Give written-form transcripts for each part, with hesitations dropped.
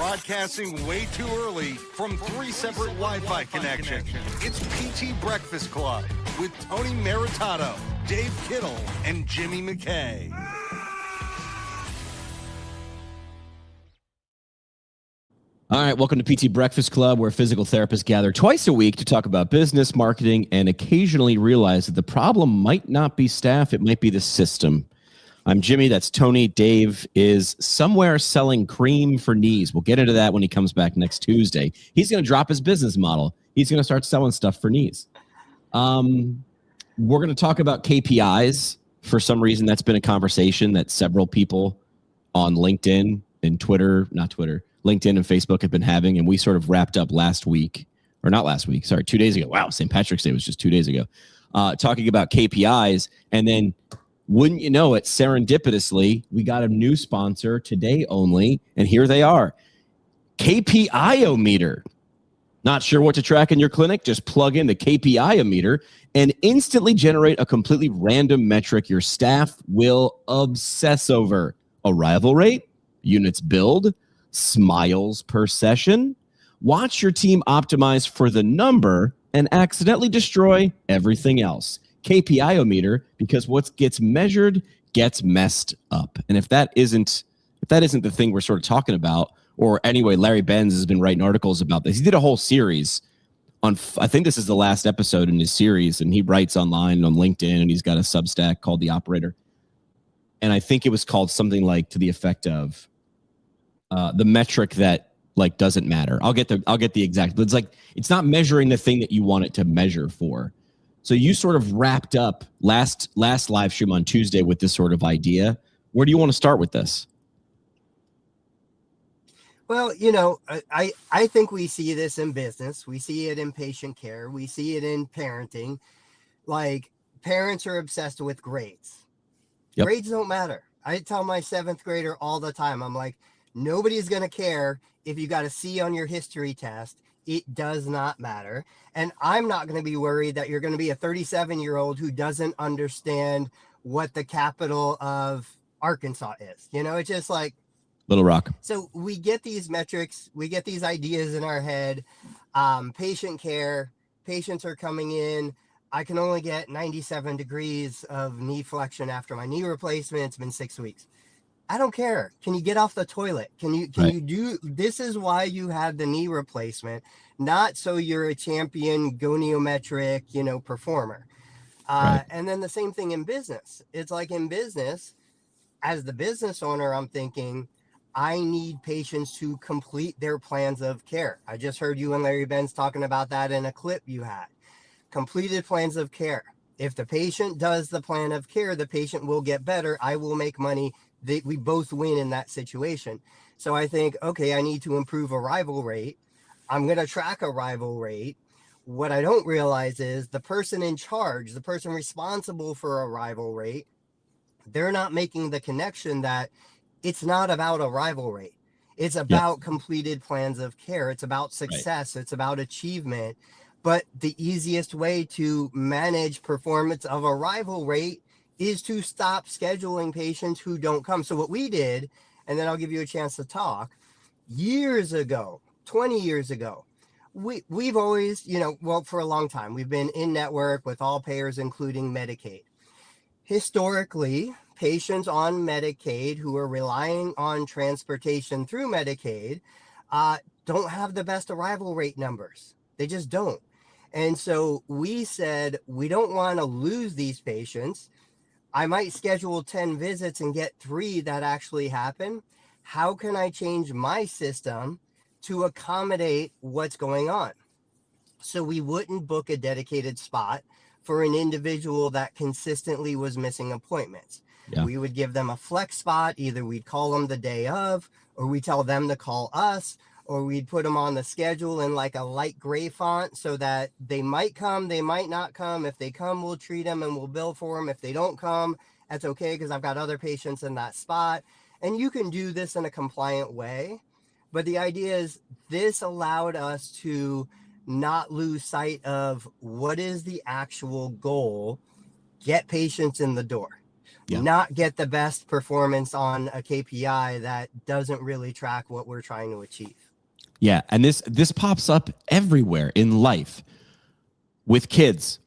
Broadcasting way too early from 3 separate Wi-Fi connections. It's PT Breakfast Club with Tony Maritato, Dave Kittle, and Jimmy McKay. All right, welcome to PT Breakfast Club, where physical therapists gather twice a week to talk about business, marketing, and occasionally realize that the problem might not be staff, it might be the system. I'm Jimmy, that's Tony. Dave is somewhere selling cream for knees. We'll get into that when he comes back next Tuesday. He's going to drop his business model. He's going to start selling stuff for knees. We're going to talk about KPIs. For some reason, that's been a conversation that several people on LinkedIn and LinkedIn and Facebook have been having, and we sort of wrapped up 2 days ago. Wow, St. Patrick's Day was just 2 days ago. Talking about KPIs, and then wouldn't you know it, serendipitously, we got a new sponsor today only, and here they are. KPI-O-meter. Not sure what to track in your clinic? Just plug in the KPI-O-meter and instantly generate a completely random metric your staff will obsess over. Arrival rate, units billed, smiles per session. Watch your team optimize for the number and accidentally destroy everything else. KPI-O-meter, because what gets measured gets messed up. And if that isn't the thing we're sort of talking about, or anyway, Larry Benz has been writing articles about this. He did a whole series on, I think this is the last episode in his series, and he writes online on LinkedIn, and he's got a Substack called The Operator. And I think it was called something like to the effect of the metric that like doesn't matter. I'll get the exact, but it's not measuring the thing that you want it to measure for. So you sort of wrapped up last live stream on Tuesday with this sort of idea. Where do you want to start with this? Well, I think we see this in business. We see it in patient care. We see it in parenting. Like, parents are obsessed with grades. Yep. Grades don't matter. I tell my 7th grader all the time, I'm like, nobody's going to care if you got a C on your history test. It does not matter. And I'm not going to be worried that you're going to be a 37-year-old who doesn't understand what the capital of Arkansas is. It's just like Little Rock. So we get these metrics, we get these ideas in our head. Patient care, patients are coming in. I can only get 97 degrees of knee flexion after my knee replacement. It's been 6 weeks. I don't care. Can you get off the toilet? Can you do, this is why you had the knee replacement, not so you're a champion goniometric, performer. Right. And then the same thing in business. It's like in business, as the business owner, I'm thinking, I need patients to complete their plans of care. I just heard you and Larry Benz talking about that in a clip you had. Completed plans of care. If the patient does the plan of care, the patient will get better. I will make money. We both win in that situation. So I think, okay, I need to improve arrival rate. I'm going to track arrival rate. What I don't realize is the person in charge, the person responsible for arrival rate, they're not making the connection that it's not about arrival rate. It's about completed plans of care. It's about success. Right. It's about achievement. But the easiest way to manage performance of arrival rate is to stop scheduling patients who don't come. So what we did, and then I'll give you a chance to talk, years ago, 20 years ago, we've always, for a long time, we've been in network with all payers, including Medicaid. Historically, patients on Medicaid who are relying on transportation through Medicaid don't have the best arrival rate numbers. They just don't. And so we said, we don't want to lose these patients. I might schedule 10 visits and get 3 that actually happen. How can I change my system to accommodate what's going on? So we wouldn't book a dedicated spot for an individual that consistently was missing appointments. Yeah. We would give them a flex spot. Either we'd call them the day of, or we tell them to call us, or we'd put them on the schedule in like a light gray font so that they might come, they might not come. If they come, we'll treat them and we'll bill for them. If they don't come, that's okay, because I've got other patients in that spot. And you can do this in a compliant way. But the idea is this allowed us to not lose sight of what is the actual goal. Get patients in the door. Yeah. not get the best performance on a KPI that doesn't really track what we're trying to achieve. Yeah. And this pops up everywhere in life with kids.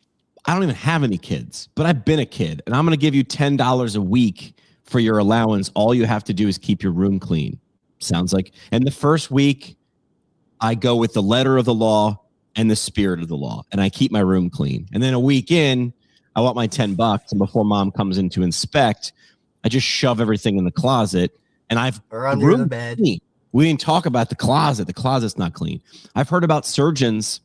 I don't even have any kids, but I've been a kid, and I'm going to give you $10 a week for your allowance. All you have to do is keep your room clean. Sounds like, and the first week I go with the letter of the law and the spirit of the law, and I keep my room clean. And then a week in, I want my $10, and before mom comes in to inspect, I just shove everything in the closet, and or under the bed. Clean. We didn't talk about the closet. The closet's not clean. I've heard about surgeons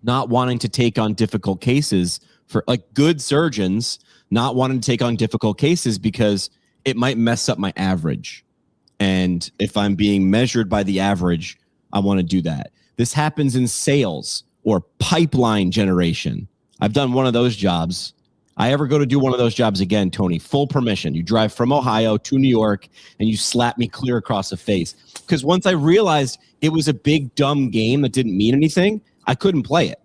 not wanting to take on difficult cases, for like good surgeons not wanting to take on difficult cases because it might mess up my average. And if I'm being measured by the average, I want to do that. This happens in sales or pipeline generation. I've done one of those jobs. I ever go to do one of those jobs again, Tony, full permission. You drive from Ohio to New York and you slap me clear across the face. Because once I realized it was a big, dumb game that didn't mean anything, I couldn't play it.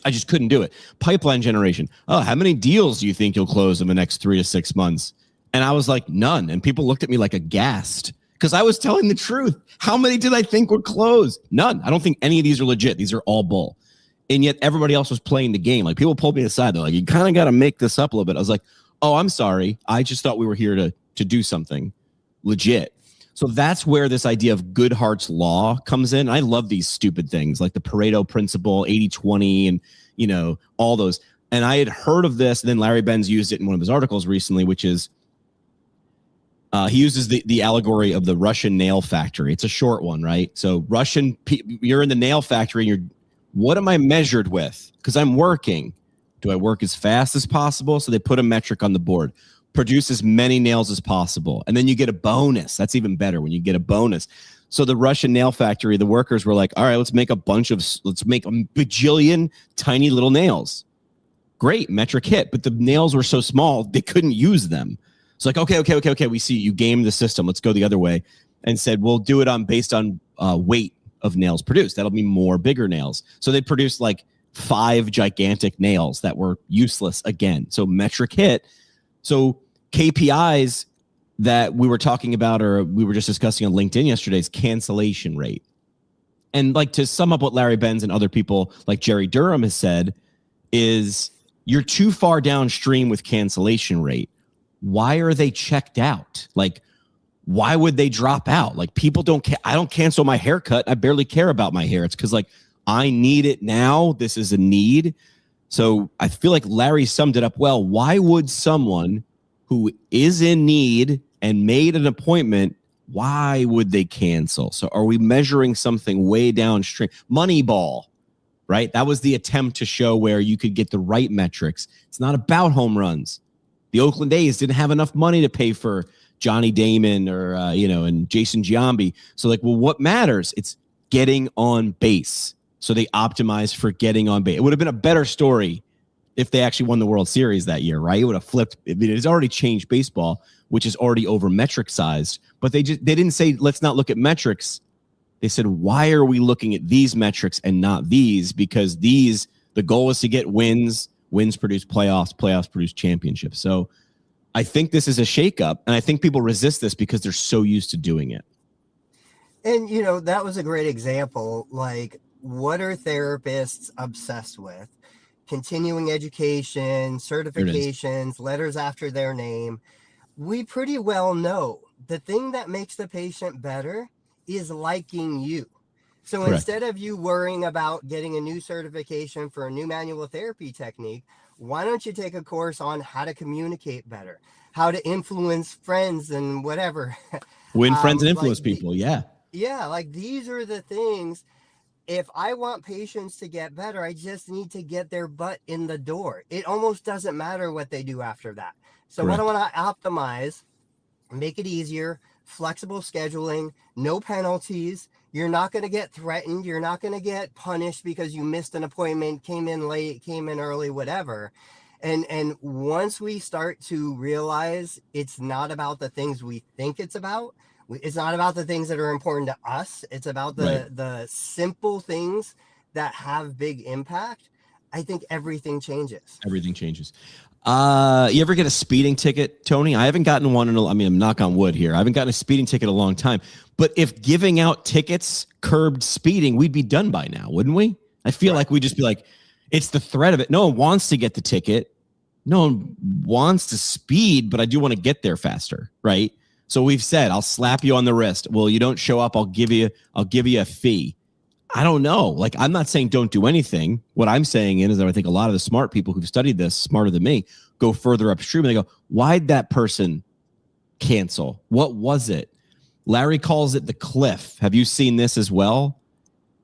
I just couldn't do it. Pipeline generation. Oh, how many deals do you think you'll close in the next 3 to 6 months? And I was like, none. And people looked at me like aghast because I was telling the truth. How many did I think would close? None. I don't think any of these are legit. These are all bull. And yet everybody else was playing the game. Like people pulled me aside. They're like, you kind of got to make this up a little bit. I was like, oh, I'm sorry. I just thought we were here to do something legit. So that's where this idea of Goodhart's law comes in. I love these stupid things like the Pareto principle, 80-20, and, you know, all those. And I had heard of this. And then Larry Benz used it in one of his articles recently, which is he uses the allegory of the Russian nail factory. It's a short one, right? So you're in the nail factory and what am I measured with? Because I'm working. Do I work as fast as possible? So they put a metric on the board. Produce as many nails as possible. And then you get a bonus. That's even better when you get a bonus. So the Russian nail factory, the workers were like, all right, let's make a bajillion tiny little nails. Great, metric hit. But the nails were so small, they couldn't use them. It's like, okay. We see you game the system. Let's go the other way. And said, we'll do it based on weight of nails produced. That'll be more bigger nails. So they produced like 5 gigantic nails that were useless again. So metric hit. So KPIs that we were talking about, or we were just discussing on LinkedIn yesterday, is cancellation rate. And like to sum up what Larry Benz and other people like Jerry Durham has said is you're too far downstream with cancellation rate. Why are they checked out? Like, why would they drop out? Like people don't care. I don't cancel my haircut. I barely care about my hair. It's because like I need it now. This is a need. So I feel like Larry summed it up well. Why would someone who is in need and made an appointment, why would they cancel? So are we measuring something way downstream? Moneyball, right? That was the attempt to show where you could get the right metrics. It's not about home runs. The Oakland A's didn't have enough money to pay for Johnny Damon or, and Jason Giambi. So like, well, what matters? It's getting on base. So they optimized for getting on base. It would have been a better story if they actually won the World Series that year, right? It would have flipped. I mean, it's already changed baseball, which is already over metric sized. But they didn't say, let's not look at metrics. They said, why are we looking at these metrics and not these? Because the goal is to get wins. Wins produce playoffs. Playoffs produce championships. So I think this is a shakeup, and I think people resist this because they're so used to doing it. And, that was a great example. Like, what are therapists obsessed with? Continuing education, certifications, letters after their name. We pretty well know the thing that makes the patient better is liking you. So Correct. Instead of you worrying about getting a new certification for a new manual therapy technique, why don't you take a course on how to communicate better, how to influence friends and whatever. Win friends and influence people. Yeah. Yeah. Like these are the things. If I want patients to get better, I just need to get their butt in the door. It almost doesn't matter what they do after that. So Correct. What I want to optimize, make it easier, flexible scheduling, no penalties. You're not going to get threatened. You're not going to get punished because you missed an appointment, came in late, came in early, whatever. And once we start to realize it's not about the things we think it's about the things that are important to us. It's about the simple things that have big impact. I think everything changes. Everything changes. You ever get a speeding ticket, Tony? I haven't gotten one I'm knock on wood here. I haven't gotten a speeding ticket in a long time. But if giving out tickets curbed speeding, we'd be done by now, wouldn't we? I feel like we'd just be like, it's the threat of it. No one wants to get the ticket. No one wants to speed, but I do want to get there faster, right? So we've said, I'll slap you on the wrist. Well, you don't show up, I'll give you a fee. I don't know. Like, I'm not saying don't do anything. What I'm saying is that I think a lot of the smart people who've studied this, smarter than me, go further upstream and they go, why'd that person cancel? What was it? Larry calls it the cliff. Have you seen this as well?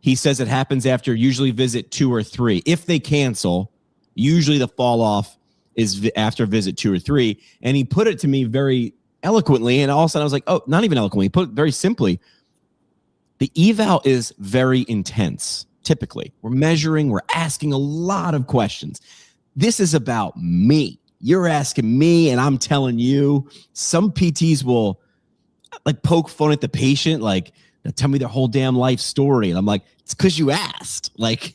He says it happens after usually visit 2 or 3. If they cancel, usually the fall off is after visit 2 or 3. And he put it to me very eloquently. And all of a sudden I was like, oh, not even eloquently. He put it very simply. The eval is very intense. Typically, we're measuring, we're asking a lot of questions. This is about me. You're asking me, and I'm telling you. Some PTs will like poke fun at the patient, like tell me their whole damn life story, and I'm like, it's because you asked. Like,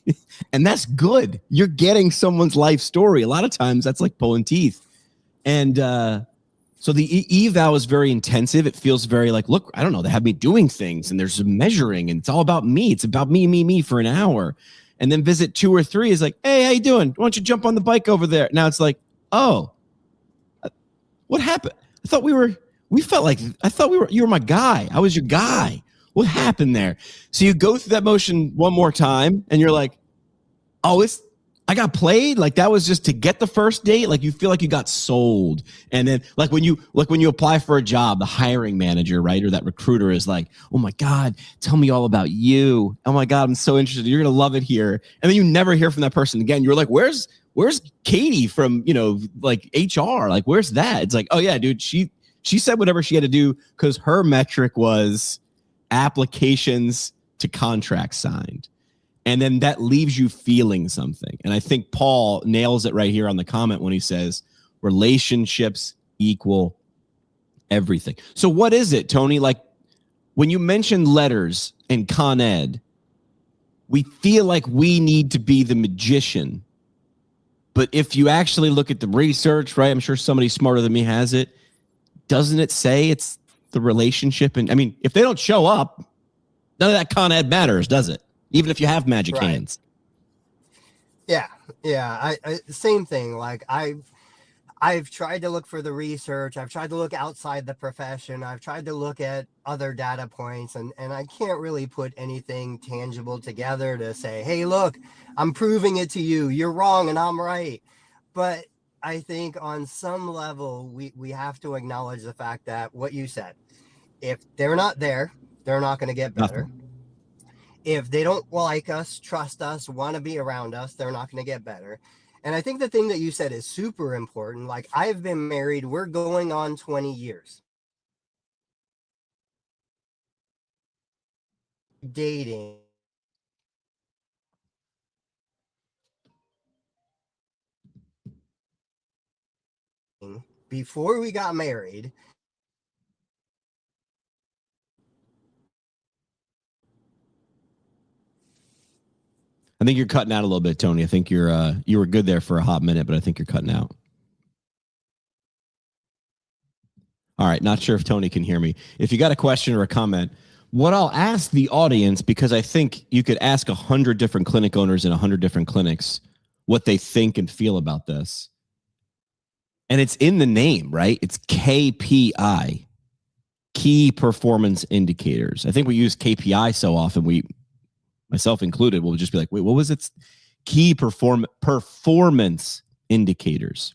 and that's good. You're getting someone's life story. A lot of times, that's like pulling teeth, and so the eval is very intensive. It feels very like, look, I don't know. They have me doing things and there's measuring and it's all about me. It's about me for an hour. And then visit 2 or 3 is like, hey, how you doing? Why don't you jump on the bike over there? Now it's like, oh, what happened? I thought you were my guy. I was your guy. What happened there? So you go through that motion one more time and you're like, oh, I got played. Like that was just to get the first date. Like you feel like you got sold. And then like when you apply for a job, the hiring manager, right? Or that recruiter is like, oh my God, tell me all about you. Oh my God, I'm so interested. You're going to love it here. And then you never hear from that person again. You're like, where's Katie from, like HR? Like, where's that? It's like, oh yeah, dude, she said whatever she had to do because her metric was applications to contracts signed. And then that leaves you feeling something. And I think Paul nails it right here on the comment when he says relationships equal everything. So what is it, Tony? Like when you mention letters and Con Ed, we feel like we need to be the magician. But if you actually look at the research, right, I'm sure somebody smarter than me has it. Doesn't it say it's the relationship? And I mean, if they don't show up, none of that Con Ed matters, does it? Even if you have magic hands. Yeah. I same thing. Like I've tried to look for the research. I've tried to look outside the profession. I've tried to look at other data points and I can't really put anything tangible together to say, hey, look, I'm proving it to you. You're wrong and I'm right. But I think on some level, we have to acknowledge the fact that what you said, if they're not there, they're not going to get better. Nothing. If they don't like us, trust us, want to be around us, they're not going to get better. And I think the thing that you said is super important. Like I've been married, we're going on 20 years. Dating. Before we got married. I think you're cutting out a little bit, Tony. I think you were good there for a hot minute, but I think you're cutting out. All right, not sure if Tony can hear me. If you got a question or a comment, what I'll ask the audience, because I think you could ask 100 different clinic owners in 100 different clinics what they think and feel about this. And it's in the name, right? It's KPI, key performance indicators. I think we use KPI so often, myself included, will just be like, wait, what was it? Key performance indicators.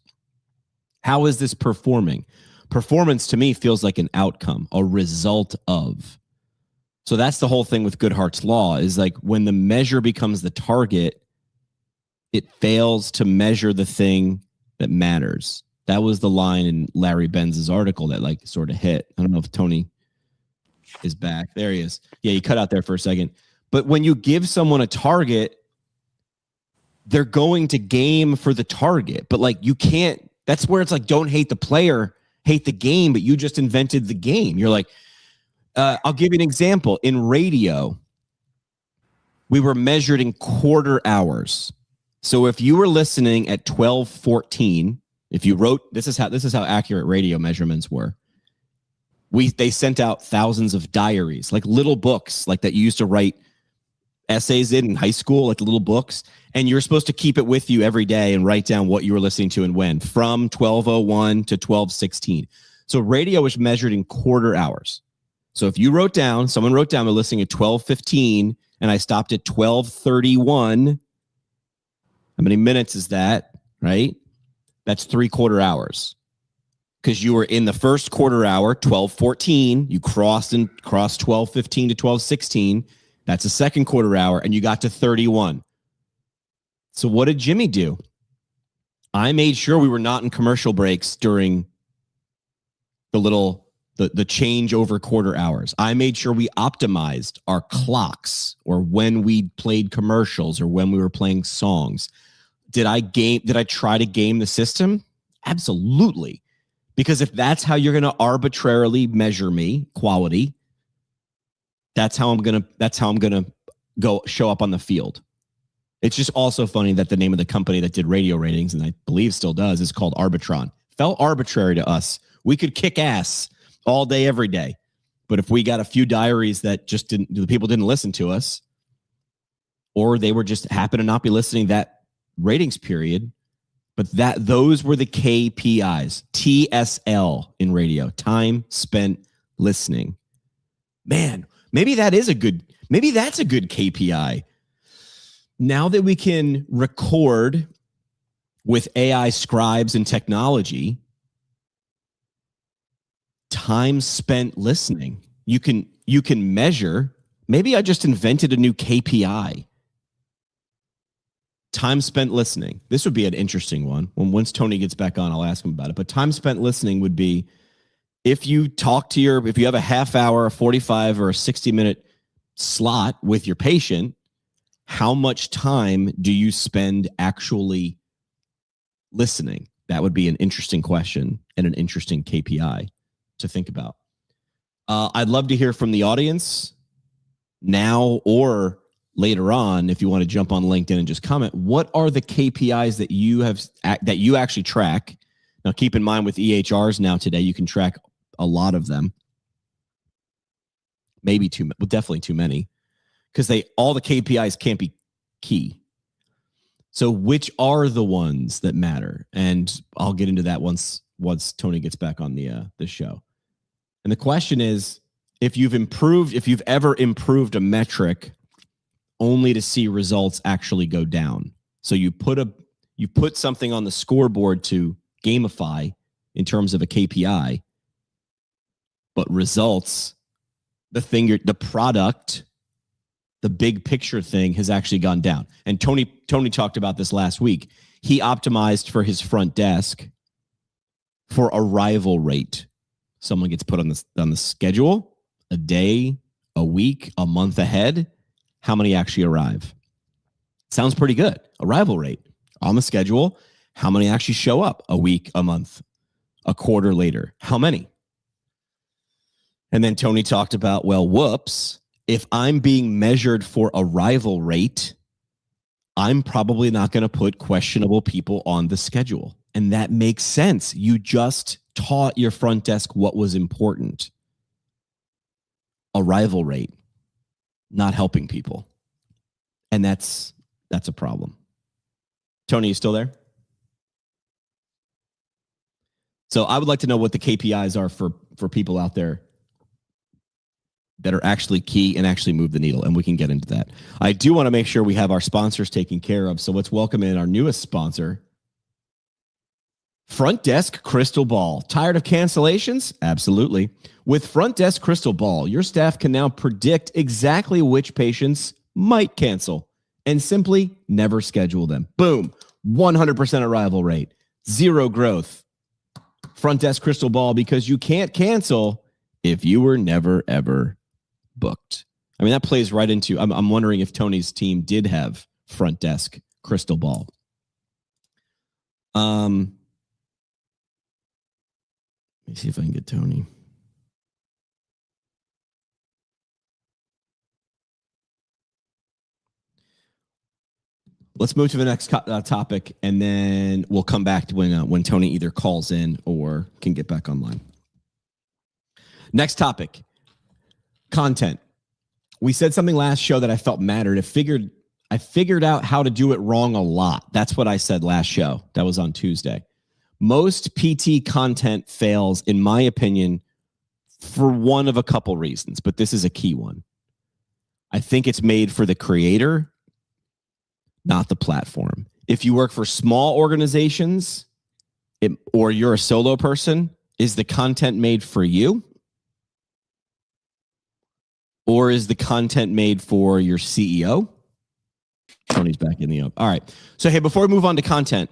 How is this performing? Performance to me feels like an outcome, a result of. So that's the whole thing with Goodhart's law is like when the measure becomes the target, it fails to measure the thing that matters. That was the line in Larry Benz's article that like sort of hit. I don't know if Tony is back. There he is. Yeah, he cut out there for a second. But when you give someone a target, they're going to game for the target. But like you can't, that's where it's like, don't hate the player, hate the game, but you just invented the game. You're like, I'll give you an example. In radio, we were measured in quarter hours. So if you were listening at 12:14, if you wrote, this is how accurate radio measurements were. They sent out thousands of diaries, like little books, like that you used to write essays in high school, like little books, and you're supposed to keep it with you every day and write down what you were listening to and when, from 12:01 to 12:16. So radio was measured in quarter hours. So if someone wrote down they're listening at 12:15 and I stopped at 12:31, how many minutes is that, right? That's 3/4 hours. Because you were in the first quarter hour, 12:14, you crossed 12:15 to 12:16. That's a second quarter hour, and you got to 31. So what did Jimmy do? I made sure we were not in commercial breaks during the change over quarter hours. I made sure we optimized our clocks, or when we played commercials, or when we were playing songs. Did I try to game the system? Absolutely. Because if that's how you're going to arbitrarily measure me, quality, that's how I'm going to go show up on the field. It's just also funny that the name of the company that did radio ratings, and I believe still does, is called Arbitron. Felt arbitrary to us. We could kick ass all day, every day. But if we got a few diaries that the people didn't listen to us, or they were just happen to not be listening that ratings period, but those were the KPIs, TSL in radio, time spent listening. Man, maybe that's a good KPI. Now that we can record with AI scribes and technology, time spent listening, you can measure. Maybe I just invented a new KPI. Time spent listening. This would be an interesting one. Once Tony gets back on, I'll ask him about it. But time spent listening would be, if you have a half hour, a 45 or a 60-minute slot with your patient, how much time do you spend actually listening? That would be an interesting question and an interesting KPI to think about. I'd love to hear from the audience now or later on, if you want to jump on LinkedIn and just comment. What are the KPIs that you actually track? Now, keep in mind with EHRs now today, you can track a lot of them. Maybe definitely too many, because all the KPIs can't be key. So which are the ones that matter? And I'll get into that once Tony gets back on the show. And the question is, if you've ever improved a metric only to see results actually go down. So you put something on the scoreboard to gamify in terms of a KPI, but results, the product, the big picture thing has actually gone down. And Tony talked about this last week. He optimized for his front desk for arrival rate. Someone gets put on the schedule a day, a week, a month ahead. How many actually arrive? Sounds pretty good. Arrival rate on the schedule. How many actually show up a week, a month, a quarter later? How many? And then Tony talked about, well, whoops, if I'm being measured for arrival rate, I'm probably not going to put questionable people on the schedule. And that makes sense. You just taught your front desk what was important. Arrival rate, not helping people. And that's a problem. Tony, you still there? So I would like to know what the KPIs are for people out there that are actually key and actually move the needle, and we can get into that. I do want to make sure we have our sponsors taken care of. So let's welcome in our newest sponsor, Front Desk Crystal Ball. Tired of cancellations? Absolutely. With Front Desk Crystal Ball, your staff can now predict exactly which patients might cancel and simply never schedule them. Boom. 100% arrival rate. Zero growth. Front Desk Crystal Ball, because you can't cancel if you were never, ever booked. I mean, that plays right into, I'm wondering if Tony's team did have Front Desk Crystal Ball. Let me see if I can get Tony. Let's move to the next topic, and then we'll come back to when Tony either calls in or can get back online. Next topic, content. We said something last show that I felt mattered. I figured out how to do it wrong a lot. That's what I said last show. That was on Tuesday. Most PT content fails, in my opinion, for one of a couple reasons, but this is a key one. I think it's made for the creator, not the platform. If you work for small organizations or you're a solo person, is the content made for you? Or is the content made for your CEO? Tony's back in the up. All right. So, hey, before we move on to content,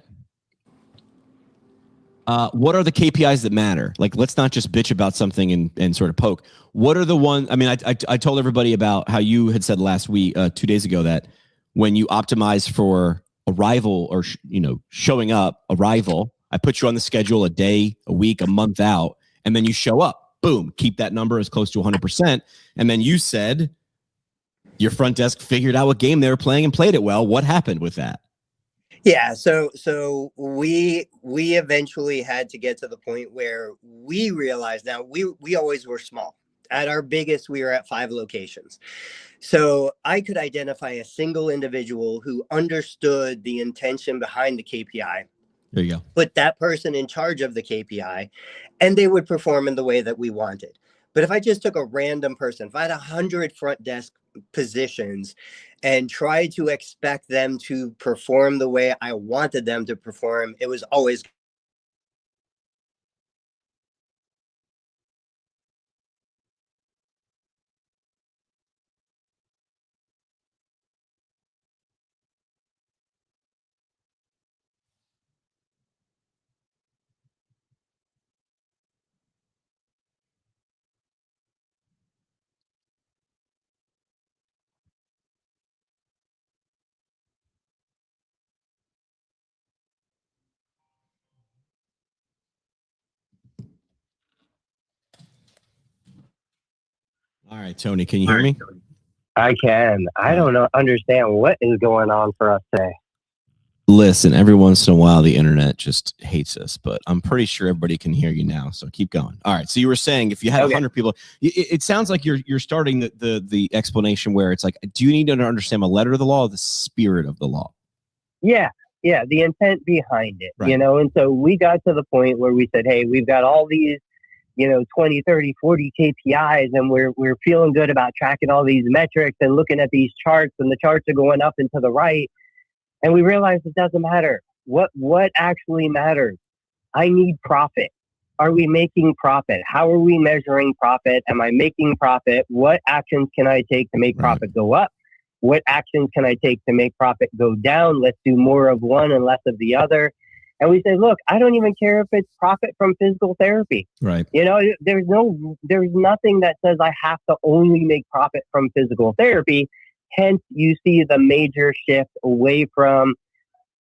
what are the KPIs that matter? Like, let's not just bitch about something and sort of poke. What are the ones? I mean, I told everybody about how you had said last week, 2 days ago, that when you optimize for arrival or showing up, arrival, I put you on the schedule a day, a week, a month out, and then you show up. Boom, keep that number as close to 100%. And then you said your front desk figured out what game they were playing and played it well. What happened with that? Yeah, so we eventually had to get to the point where we realized, now we always were small. At our biggest, we were at 5 locations. So I could identify a single individual who understood the intention behind the KPI. There you go. Put that person in charge of the KPI, and they would perform in the way that we wanted. But if I just took a random person, if I had 100 front desk positions and tried to expect them to perform the way I wanted them to perform, it was always All right, Tony, can you hear me? I can. I don't understand what is going on for us today. Listen, every once in a while, the internet just hates us, but I'm pretty sure everybody can hear you now. So keep going. All right. So you were saying if you had 100 people, it sounds like you're starting the explanation where it's like, do you need to understand the letter of the law or the spirit of the law? Yeah. The intent behind it, right. And so we got to the point where we said, hey, we've got all these, 20, 30, 40 KPIs, and we're feeling good about tracking all these metrics and looking at these charts, and the charts are going up and to the right. And we realized it doesn't matter. What actually matters? I need profit. Are we making profit? How are we measuring profit? Am I making profit? What actions can I take to make profit go up? What actions can I take to make profit go down? Let's do more of one and less of the other. And we say, look, I don't even care if it's profit from physical therapy. Right. There's nothing that says I have to only make profit from physical therapy. Hence, you see the major shift away from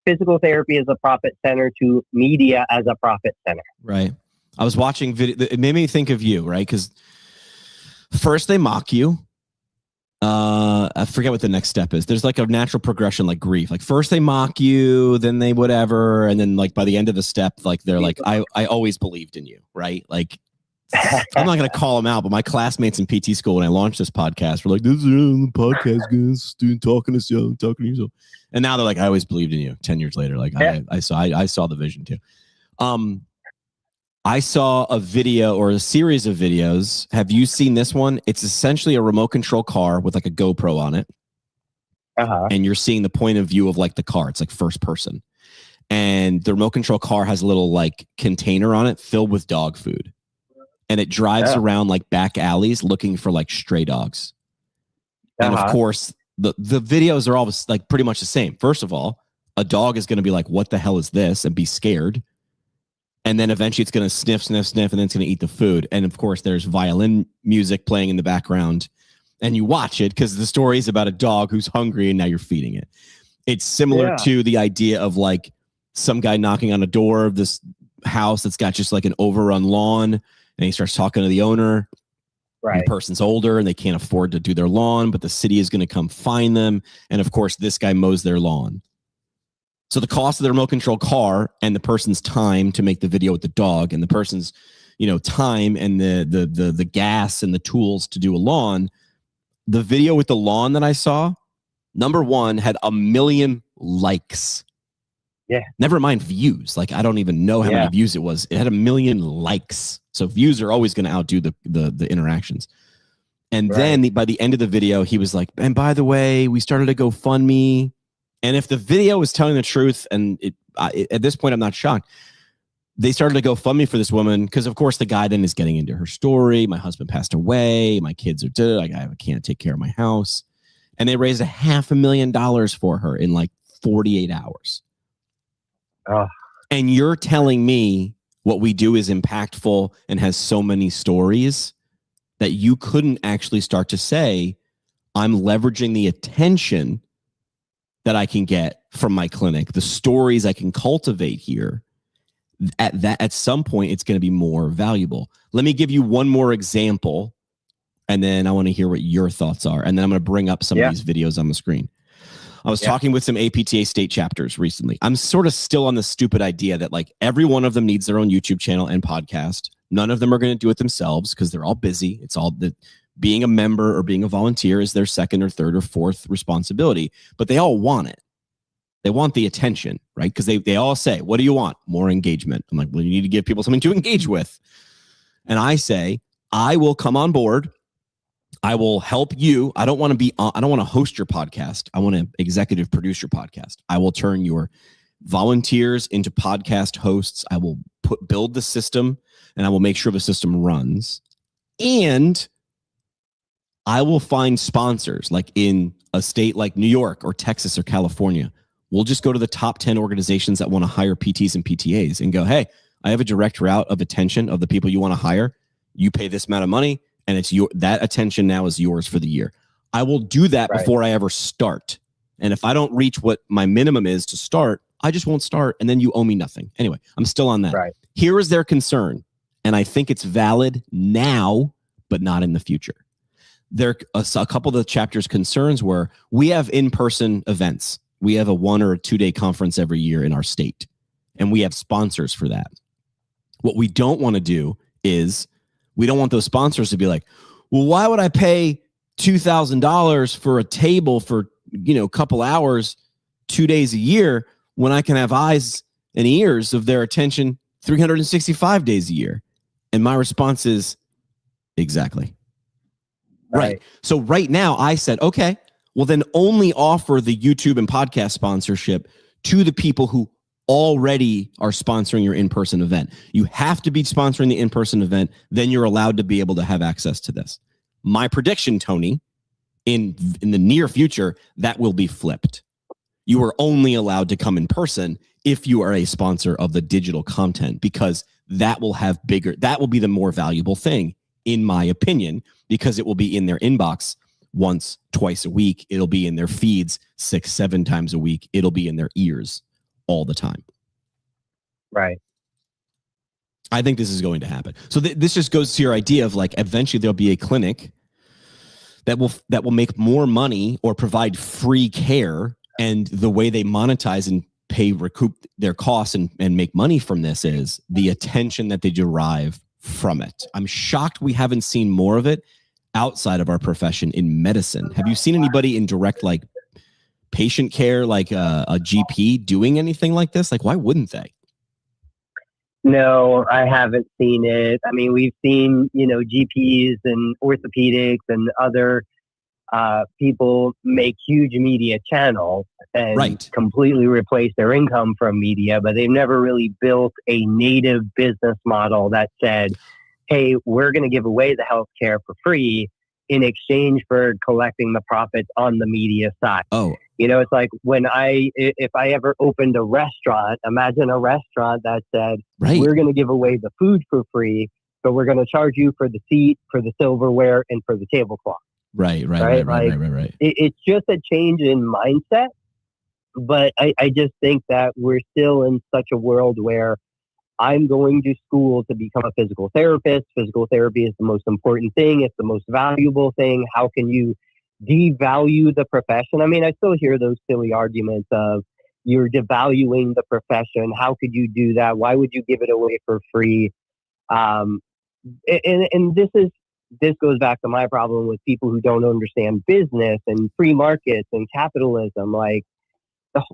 physical therapy as a profit center to media as a profit center. Right. I was watching video. It made me think of you, right? Because first they mock you. I forget what the next step is. There's like a natural progression, like grief. Like first they mock you, then they whatever, and then like by the end of the step, like they're like, I always believed in you, right? Like I'm not going to call them out, but my classmates in PT school when I launched this podcast were like, "This is the podcast, guys, student talking to yourself." And now they're like, "I always believed in you." 10 years later, like I saw the vision too. I saw a video or a series of videos. Have you seen this one? It's essentially a remote control car with like a GoPro on it. And you're seeing the point of view of like the car. It's like first person. And the remote control car has a little like container on it filled with dog food. And it drives around like back alleys looking for like stray dogs. And of course, the videos are all like pretty much the same. First of all, a dog is going to be like, what the hell is this? And be scared. And then eventually it's going to sniff, and then it's going to eat the food. And of course, there's violin music playing in the background. And you watch it because the story is about a dog who's hungry and now you're feeding it. It's similar to the idea of like some guy knocking on a door of this house that's got just like an overrun lawn. And he starts talking to the owner. Right. The person's older and they can't afford to do their lawn, but the city is going to come find them. And of course, this guy mows their lawn. So the cost of the remote control car and the person's time to make the video with the dog and the person's, time and the gas and the tools to do a lawn. The video with the lawn that I saw, number one, had 1 million likes. Yeah. Never mind views. Like, I don't even know how many views it was. It had 1 million likes. So views are always going to outdo the interactions. And then by the end of the video, he was like, and by the way, we started a GoFundMe. And if the video was telling the truth, and at this point, I'm not shocked. They started a GoFundMe for this woman because, of course, the guy then is getting into her story. My husband passed away. My kids are dead. I can't take care of my house. And they raised $500,000 for her in like 48 hours. And you're telling me what we do is impactful and has so many stories that you couldn't actually start to say, I'm leveraging the attention that I can get from my clinic, the stories I can cultivate here. At some point, it's going to be more valuable. Let me give you one more example, and then I want to hear what your thoughts are. And then I'm going to bring up some of these videos on the screen. I was talking with some APTA state chapters recently. I'm sort of still on the stupid idea that like every one of them needs their own YouTube channel and podcast. None of them are going to do it themselves because they're all busy. It's all the being a member or being a volunteer is their second or third or fourth responsibility, but they all want it. They want the attention, right? Because they all say, what do you want? More engagement. I'm like, well, you need to give people something to engage with. And I say, I will come on board. I will help you. I don't want to host your podcast. I want to executive produce your podcast. I will turn your volunteers into podcast hosts. I will build the system and I will make sure the system runs. And I will find sponsors like in a state like New York or Texas or California. We'll just go to the top 10 organizations that want to hire PTs and PTAs and go, hey, I have a direct route of attention of the people you want to hire. You pay this amount of money and that attention now is yours for the year. I will do that before I ever start. And if I don't reach what my minimum is to start, I just won't start. And then you owe me nothing. Anyway, I'm still on that. Right. Here is their concern. And I think it's valid now, but not in the future. There a couple of the chapters' concerns were we have in-person events. We have a 1 or 2 day conference every year in our state, and we have sponsors for that. What we don't want to do is we don't want those sponsors to be like, well, why would I pay $2,000 for a table for, a couple hours, 2 days a year when I can have eyes and ears of their attention 365 days a year? And my response is exactly. Right. So right now I said, okay, well then only offer the YouTube and podcast sponsorship to the people who already are sponsoring your in-person event. You have to be sponsoring the in-person event. Then you're allowed to be able to have access to this. My prediction, Tony, in the near future, that will be flipped. You are only allowed to come in person if you are a sponsor of the digital content, because that will be the more valuable thing, in my opinion, because it will be in their inbox once, twice a week. It'll be in their feeds 6, 7 times a week. It'll be in their ears all the time. Right. I think this is going to happen. So this just goes to your idea of like, eventually there'll be a clinic that will make more money or provide free care. And the way they monetize and recoup their costs and make money from this is the attention that they derive from it. I'm shocked we haven't seen more of it outside of our profession in medicine. Have you seen anybody in direct like patient care, like a GP doing anything like this? Like, why wouldn't they? No, I haven't seen it. I mean, we've seen, GPs and orthopedics and other people make huge media channels and completely replace their income from media, but they've never really built a native business model that said, hey, we're going to give away the healthcare for free in exchange for collecting the profits on the media side. Oh, it's like if I ever opened a restaurant, imagine a restaurant that said, we're going to give away the food for free, but we're going to charge you for the seat, for the silverware, and for the tablecloth. Right. It's just a change in mindset. But I just think that we're still in such a world where I'm going to school to become a physical therapist. Physical therapy is the most important thing. It's the most valuable thing. How can you devalue the profession? I mean, I still hear those silly arguments of, you're devaluing the profession. How could you do that? Why would you give it away for free? And this goes back to my problem with people who don't understand business and free markets and capitalism. Like,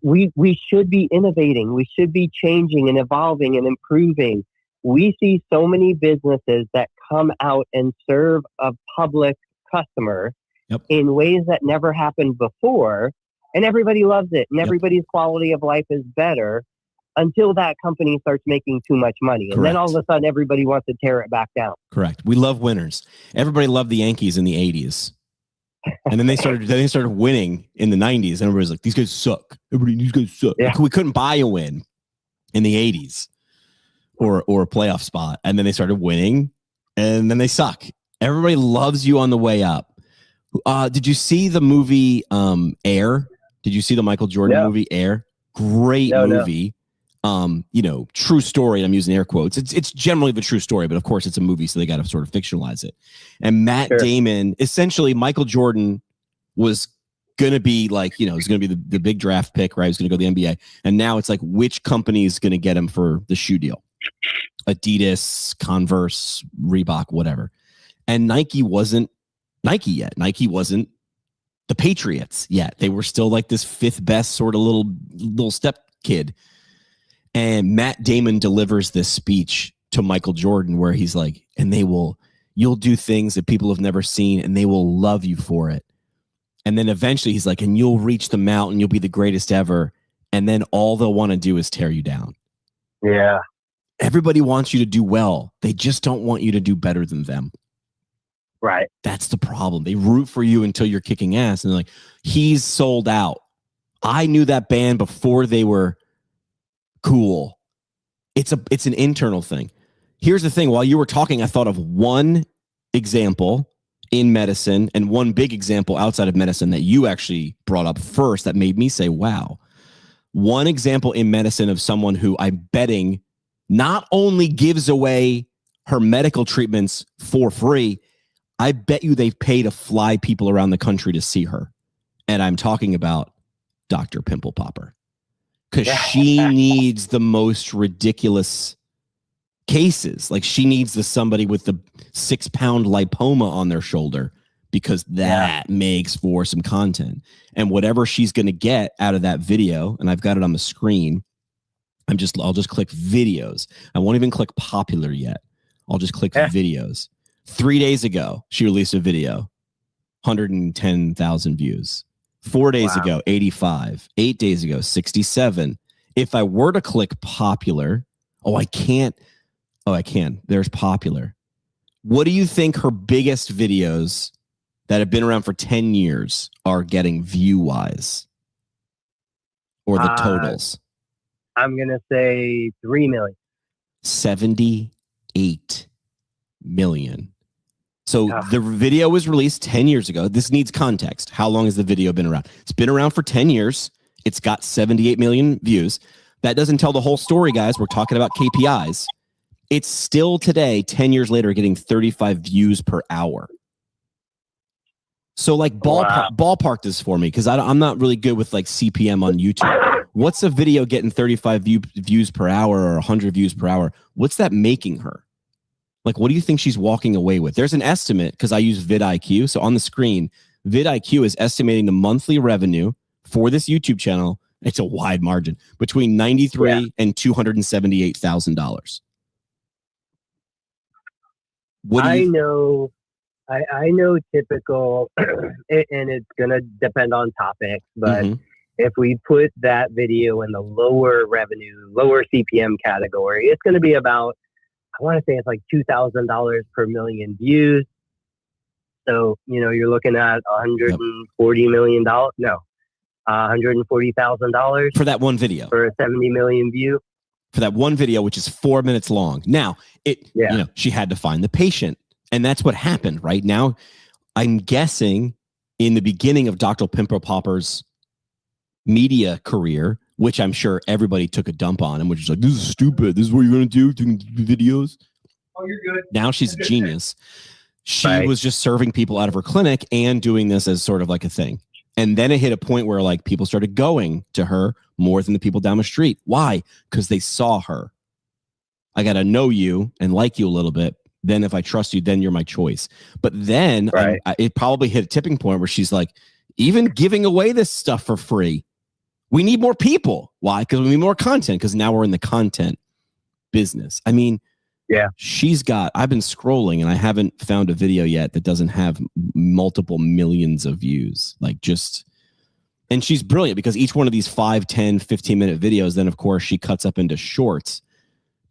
we should be innovating. We should be changing and evolving and improving. We see so many businesses that come out and serve a public customer in ways that never happened before, and everybody loves it, and everybody's quality of life is better until that company starts making too much money. And then all of a sudden, everybody wants to tear it back down. Correct. We love winners. Everybody loved the Yankees in the 80s. And then they started winning in the 90s. And everybody's like, these guys suck. These guys suck. Yeah. We couldn't buy a win in the 80s or a playoff spot. And then they started winning, and then they suck. Everybody loves you on the way up. Did you see the movie Air? Did you see the Michael Jordan movie Air? Great movie. True story. I'm using air quotes. It's generally the true story, but of course it's a movie, so they got to sort of fictionalize it. And Matt Damon, essentially, Michael Jordan was going to be like, he's going to be the big draft pick, right? He's going to go to the NBA. And now it's like, which company is going to get him for the shoe deal? Adidas, Converse, Reebok, whatever. And Nike wasn't Nike yet. Nike wasn't the Patriots yet. They were still like this fifth best sort of little step kid. And Matt Damon delivers this speech to Michael Jordan where he's like, and you'll do things that people have never seen, and they will love you for it. And then eventually he's like, and you'll reach the mountain, you'll be the greatest ever. And then all they'll want to do is tear you down. Yeah. Everybody wants you to do well. They just don't want you to do better than them. Right. That's the problem. They root for you until you're kicking ass. And they're like, he's sold out. I knew that band before they were cool. It's an internal thing. Here's the thing. While you were talking, I thought of one example in medicine and one big example outside of medicine that you actually brought up first that made me say, wow. One example in medicine of someone who I'm betting not only gives away her medical treatments for free, I bet you they've paid to fly people around the country to see her. And I'm talking about Dr. Pimple Popper. Because she needs the most ridiculous cases. Like, she needs somebody with the 6-pound lipoma on their shoulder, because that makes for some content. And whatever she's going to get out of that video, and I've got it on the screen, I'll just click videos. I won't even click popular yet. I'll just click videos. 3 days ago, she released a video, 110,000 views. 4 days ago, 85. 8 days ago, 67. If I were to click popular, I can't. Oh, I can. There's popular. What do you think her biggest videos that have been around for 10 years are getting view-wise? Or the totals? I'm going to say 3 million. 78 million. So the video was released 10 years ago. This needs context. How long has the video been around? It's been around for 10 years. It's got 78 million views. That doesn't tell the whole story, guys. We're talking about KPIs. It's still today, 10 years later, getting 35 views per hour. So like ballpark this for me, because I'm not really good with like CPM on YouTube. What's a video getting 35 views per hour or 100 views per hour? What's that making her? Like, what do you think she's walking away with? There's an estimate, because I use vidIQ. So on the screen, vidIQ is estimating the monthly revenue for this YouTube channel. It's a wide margin, between $93,000 and $278,000. I know typical, and it's going to depend on topics, but if we put that video in the lower revenue, lower CPM category, it's going to be about, I want to say it's like $2,000 per million views. So, you're looking at $140 million. No, $140,000 for that one video, for a 70 million view. For that one video, which is 4 minutes long. Now, she had to find the patient, and that's what happened. Right now, I'm guessing in the beginning of Dr. Pimple Popper's media career, which I'm sure everybody took a dump on and was just like, this is stupid. This is what you're going to do, doing videos. Oh, you're good. Now she's a genius. She was just serving people out of her clinic and doing this as sort of like a thing. And then it hit a point where like people started going to her more than the people down the street. Why? Because they saw her. I got to know you and like you a little bit. Then if I trust you, then you're my choice. But then it probably hit a tipping point where she's like, even giving away this stuff for free. We need more people. Why? Because we need more content, because now we're in the content business. I mean, yeah, I've been scrolling and I haven't found a video yet that doesn't have multiple millions of views. And she's brilliant because each one of these 5, 10, 15-minute videos, then of course she cuts up into shorts.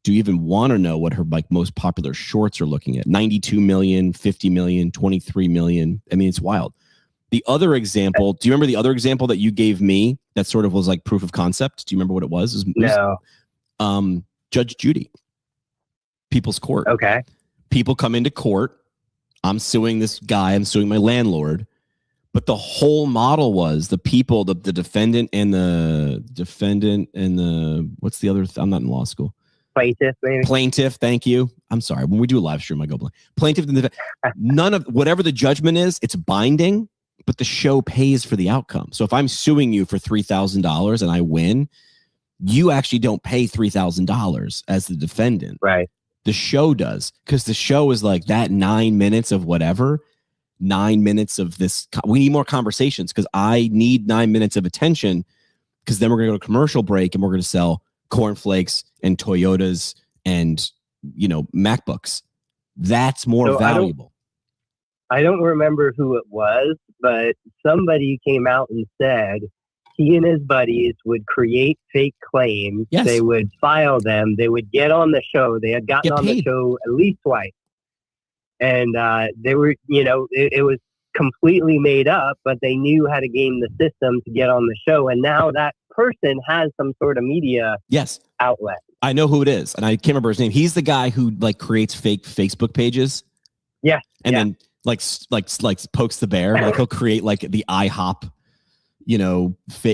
Do you even want to know what her most popular shorts are looking at? 92 million, 50 million, 23 million. I mean, it's wild. The other example, do you remember the other example that you gave me that sort of was like proof of concept? Do you remember what it was? No. Judge Judy. People's court. Okay. People come into court. I'm suing this guy. I'm suing my landlord. But the whole model was the people, the defendant and the what's the other? I'm not in law school. Plaintiff, maybe. Plaintiff, thank you. I'm sorry. When we do a live stream, I go blank. Plaintiff, none of whatever the judgment is, it's binding, but the show pays for the outcome. So if I'm suing you for $3,000 and I win, you actually don't pay $3,000 as the defendant. Right. The show does, because the show is like that 9 minutes of whatever, 9 minutes of this. We need more conversations because I need 9 minutes of attention, because then we're going to go to commercial break and we're going to sell cornflakes and Toyotas and, MacBooks. That's more valuable. I don't remember who it was, but somebody came out and said he and his buddies would create fake claims. Yes. They would file them. They would get on the show. They had gotten on the show at least twice. And they were, it was completely made up, but they knew how to game the system to get on the show. And now that person has some sort of media outlet. I know who it is, and I can't remember his name. He's the guy who creates fake Facebook pages. Yeah. And then pokes the bear. Like he'll create the IHOP,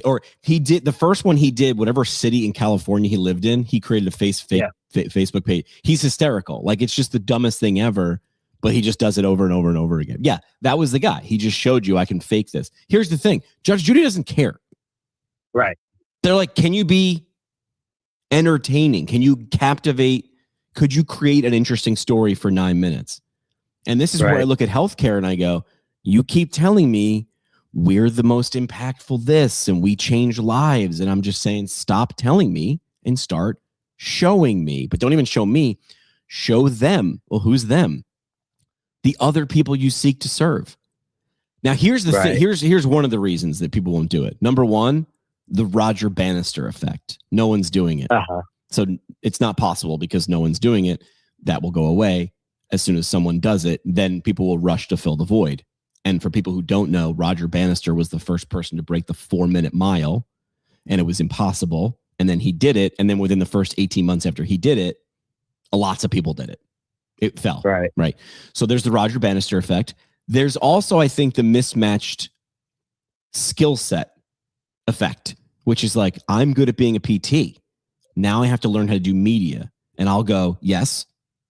or he did the first one he did, whatever city in California he lived in, he created a Facebook page. He's hysterical. Like it's just the dumbest thing ever, but he just does it over and over and over again. Yeah, that was the guy. He just showed you I can fake this. Here's the thing. Judge Judy doesn't care. Right. They're like, can you be entertaining? Can you captivate? Could you create an interesting story for 9 minutes? And this is where I look at healthcare and I go, you keep telling me we're the most impactful this and we change lives. And I'm just saying, stop telling me and start showing me. But don't even show me. Show them. Well, who's them? The other people you seek to serve. Now, here's the thing. Here's one of the reasons that people won't do it. Number one, the Roger Bannister effect. No one's doing it. So it's not possible because no one's doing it. That will go away. As soon as someone does it, then people will rush to fill the void. And for people who don't know, Roger Bannister was the first person to break the 4-minute mile, and it was impossible. And then he did it. And then within the first 18 months after he did it, lots of people did it. It fell. Right. So there's the Roger Bannister effect. There's also, I think, the mismatched skill set effect, which is like, I'm good at being a PT. Now I have to learn how to do media. And I'll go, yes,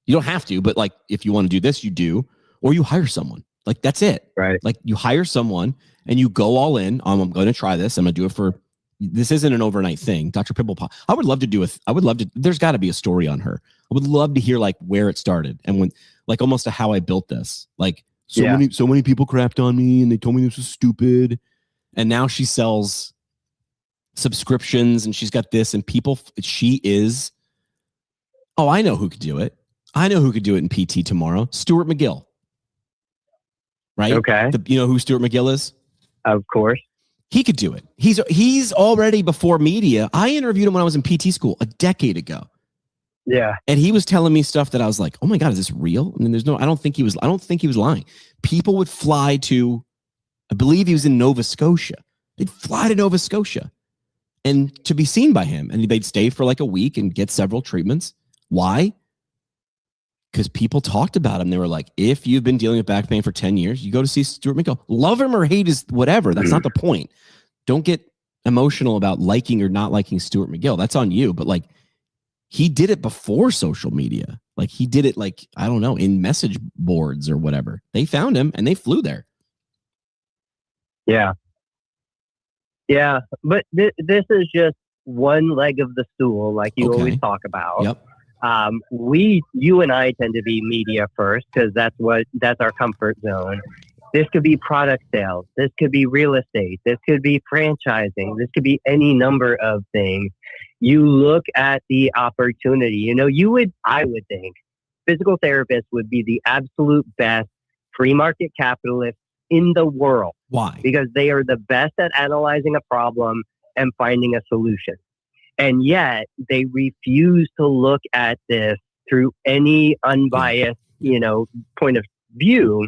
you don't have to, but if you want to do this, you do, or you hire someone. That's it. Right. You hire someone and you go all in. I'm going to try this. I'm going to do it this isn't an overnight thing. Dr. Pimple, I would love to there's got to be a story on her. I would love to hear where it started and when, almost how I built this. So many people crapped on me and they told me this was stupid. And now she sells subscriptions and she's got this and I know who could do it. I know who could do it in PT tomorrow. Stuart McGill. Right? Okay. You know who Stuart McGill is? Of course. He could do it. He's already before media. I interviewed him when I was in PT school a decade ago. Yeah. And he was telling me stuff that I was like, oh my God, is this real? And then I don't think he was lying. People would fly to, I believe he was in Nova Scotia. They'd fly to Nova Scotia and to be seen by him. And they'd stay for a week and get several treatments. Why? Because people talked about him. They were like, if you've been dealing with back pain for 10 years, you go to see Stuart McGill. Love him or hate is whatever. That's not the point. Don't get emotional about liking or not liking Stuart McGill. That's on you. But he did it before social media. He did it I don't know, in message boards or whatever. They found him and they flew there. Yeah. Yeah, but this is just one leg of the stool, like you always talk about. Yep. You and I tend to be media first because that's our comfort zone. This could be product sales. This could be real estate. This could be franchising. This could be any number of things. You look at the opportunity. You know, I would think physical therapists would be the absolute best free market capitalists in the world. Why? Because they are the best at analyzing a problem and finding a solution. And yet they refuse to look at this through any unbiased, point of view.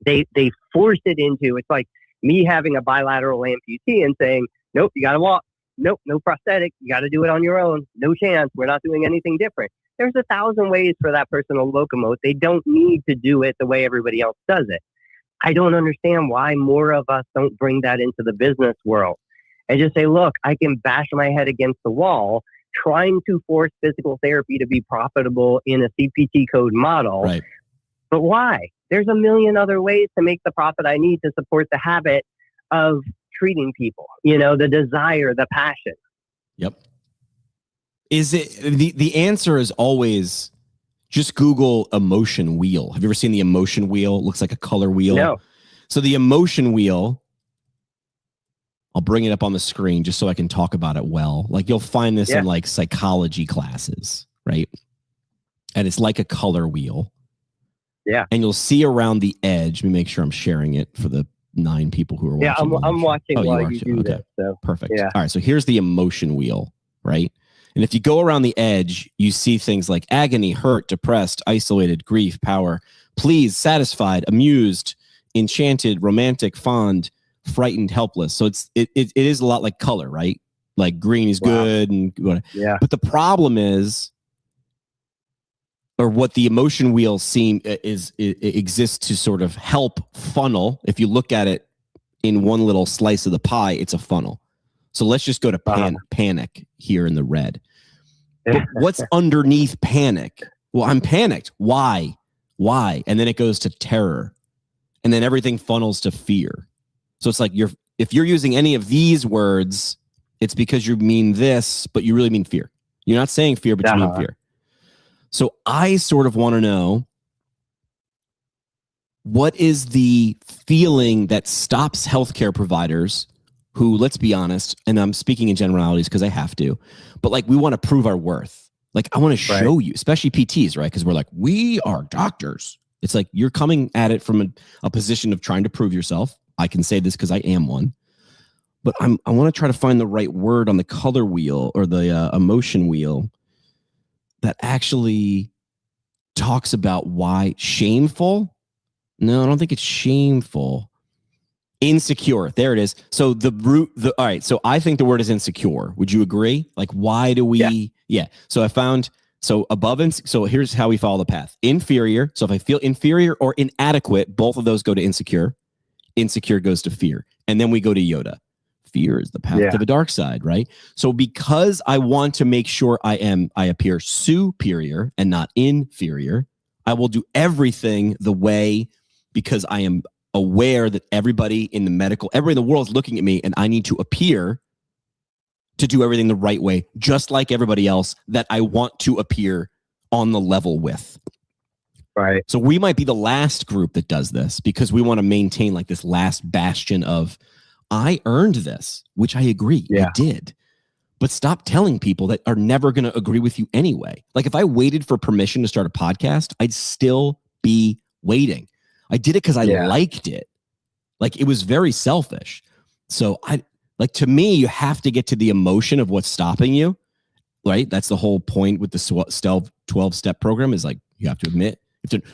They force it into, it's like me having a bilateral amputee and saying, nope, you got to walk. Nope, no prosthetic. You got to do it on your own. No chance. We're not doing anything different. There's 1,000 ways for that person to locomote. They don't need to do it the way everybody else does it. I don't understand why more of us don't bring that into the business world and just say, look, I can bash my head against the wall trying to force physical therapy to be profitable in a CPT code model. Right. But why? There's a million other ways to make the profit I need to support the habit of treating people, the desire, the passion. Yep. Is it the answer is always just Google emotion wheel. Have you ever seen the emotion wheel? It looks like a color wheel. No. So the emotion wheel, I'll bring it up on the screen just so I can talk about it well. Like you'll find this in like psychology classes, right? And it's like a color wheel. Yeah. And you'll see around the edge. Let me make sure I'm sharing it for the 9 people who are watching. Yeah, I'm watching while you do okay. this. So. Perfect. Yeah. All right. So here's the emotion wheel, right? And if you go around the edge, you see things like agony, hurt, depressed, isolated, grief, power, pleased, satisfied, amused, enchanted, romantic, fond, frightened, helpless. So it is a lot like color, right? Like green is good and yeah. But the problem is, or what the emotion wheel exists to sort of help funnel. If you look at it in one little slice of the pie, it's a funnel. So let's just go to panic here in the red. But what's underneath panic? Well, I'm panicked. Why? And then it goes to terror. And then everything funnels to fear. So it's like if you're using any of these words, it's because you mean this, but you really mean fear. You're not saying fear, but you mean fear. So I sort of want to know, what is the feeling that stops healthcare providers who, let's be honest, and I'm speaking in generalities because I have to, but like we want to prove our worth. Like I want to show you, especially PTs, right? Because we're like, we are doctors. It's like you're coming at it from a position of trying to prove yourself. I can say this because I am one. But I want to try to find the right word on the color wheel or the emotion wheel that actually talks about why. Shameful? No, I don't think it's shameful. Insecure. There it is. So all right. So I think the word is insecure. Would you agree? Like, why do we? Yeah. So I found, so above, so here's how we follow the path. Inferior. So if I feel inferior or inadequate, both of those go to insecure. Insecure goes to fear. And then we go to Yoda. Fear is the path to the dark side, right? So because I want to make sure I appear superior and not inferior, I will do everything the way, because I am aware that everybody in the world is looking at me, and I need to appear to do everything the right way, just like everybody else that I want to appear on the level with. Right. So we might be the last group that does this because we want to maintain like this last bastion of, I earned this, which I agree. I did. But stop telling people that are never going to agree with you anyway. Like if I waited for permission to start a podcast, I'd still be waiting. I did it because I liked it. Like it was very selfish. So to me, you have to get to the emotion of what's stopping you, right? That's the whole point with the 12-step program is like, you have to admit.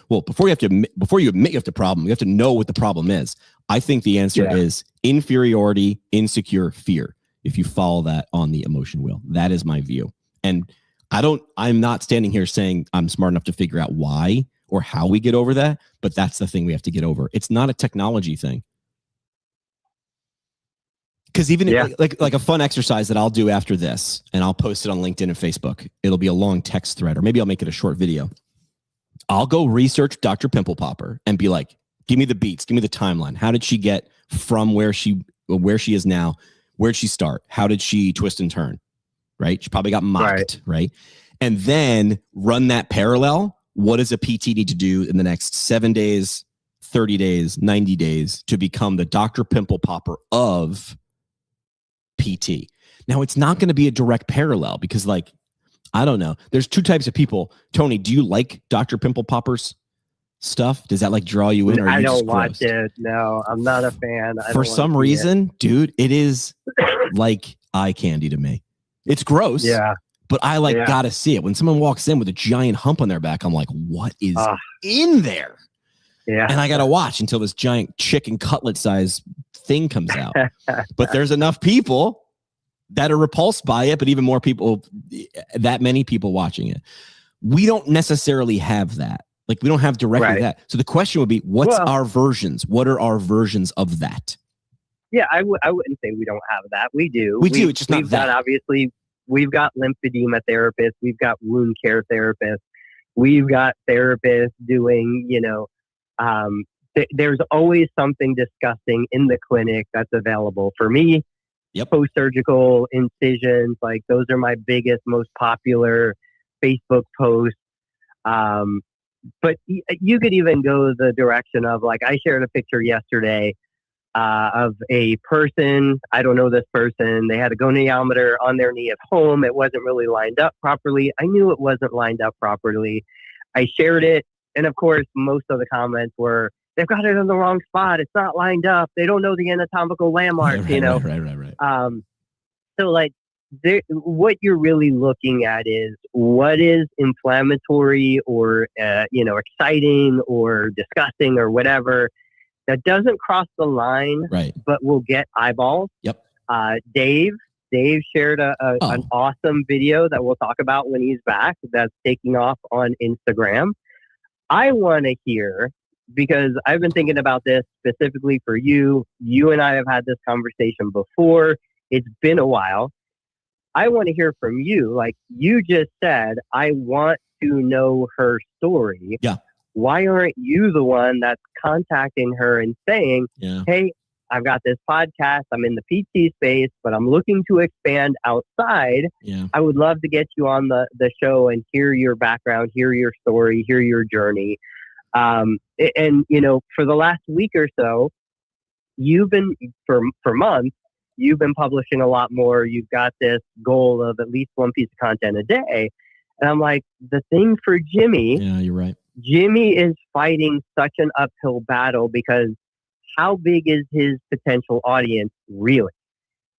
Before you admit you have the problem, you have to know what the problem is. I think the answer is inferiority, insecure, fear. If you follow that on the emotion wheel, that is my view. And I'm not standing here saying I'm smart enough to figure out why or how we get over that, but that's the thing we have to get over. It's not a technology thing. Because even like a fun exercise that I'll do after this, and I'll post it on LinkedIn and Facebook. It'll be a long text thread, or maybe I'll make it a short video. I'll go research Dr. Pimple Popper and be like, give me the beats, give me the timeline. How did she get from where she is now Where'd she start? How did she twist and turn? Right? She probably got mocked, right? And then run that parallel. What does a PT need to do in the next 7 days, 30 days, 90 days to become the Dr. Pimple Popper of PT? Now, it's not going to be a direct parallel because, like, I don't know. There's two types of people. Tony, do you like Dr. Pimple Popper's stuff? Does that like draw you in? Or I you don't just watch grossed? it. No, I'm not a fan. For some reason, dude, it is like eye candy to me. It's gross. Yeah. But I gotta see it. When someone walks in with a giant hump on their back, I'm like, what is in there? Yeah. And I gotta watch until this giant chicken cutlet size thing comes out. But there's enough people that are repulsed by it, but even more people, that many people watching it. We don't necessarily have that. Like, we don't have directly that. So the question would be, what's our versions? What are our versions of that? Yeah, I wouldn't say we don't have that. We do. We do. It's just not we've got, obviously, we've got lymphedema therapists. We've got wound care therapists. We've got therapists doing, there's always something disgusting in the clinic that's available. For me, post-surgical incisions, like those are my biggest, most popular Facebook posts. But you could even go the direction of, like, I shared a picture yesterday of a person. I don't know this person. They had a goniometer on their knee at home. It wasn't really lined up properly. I knew it wasn't lined up properly. I shared it. And of course, most of the comments were, they've got it in the wrong spot. It's not lined up. They don't know the anatomical landmarks, Right. So, like, what you're really looking at is what is inflammatory or, exciting or disgusting or whatever that doesn't cross the line, but will get eyeballs. Dave shared an awesome video that we'll talk about when he's back that's taking off on Instagram. I want to hear, because I've been thinking about this specifically for you. You and I have had this conversation before. It's been a while. I want to hear from you. Like you just said, I want to know her story. Yeah. Why aren't you the one that's contacting her and saying, hey, I've got this podcast. I'm in the PT space, but I'm looking to expand outside. Yeah. I would love to get you on the show and hear your background, hear your story, hear your journey. And, for the last week or so, you've been, for months, you've been publishing a lot more. You've got this goal of at least one piece of content a day. And I'm like, the thing for Jimmy. Yeah, you're right. Jimmy is fighting such an uphill battle because how big is his potential audience really?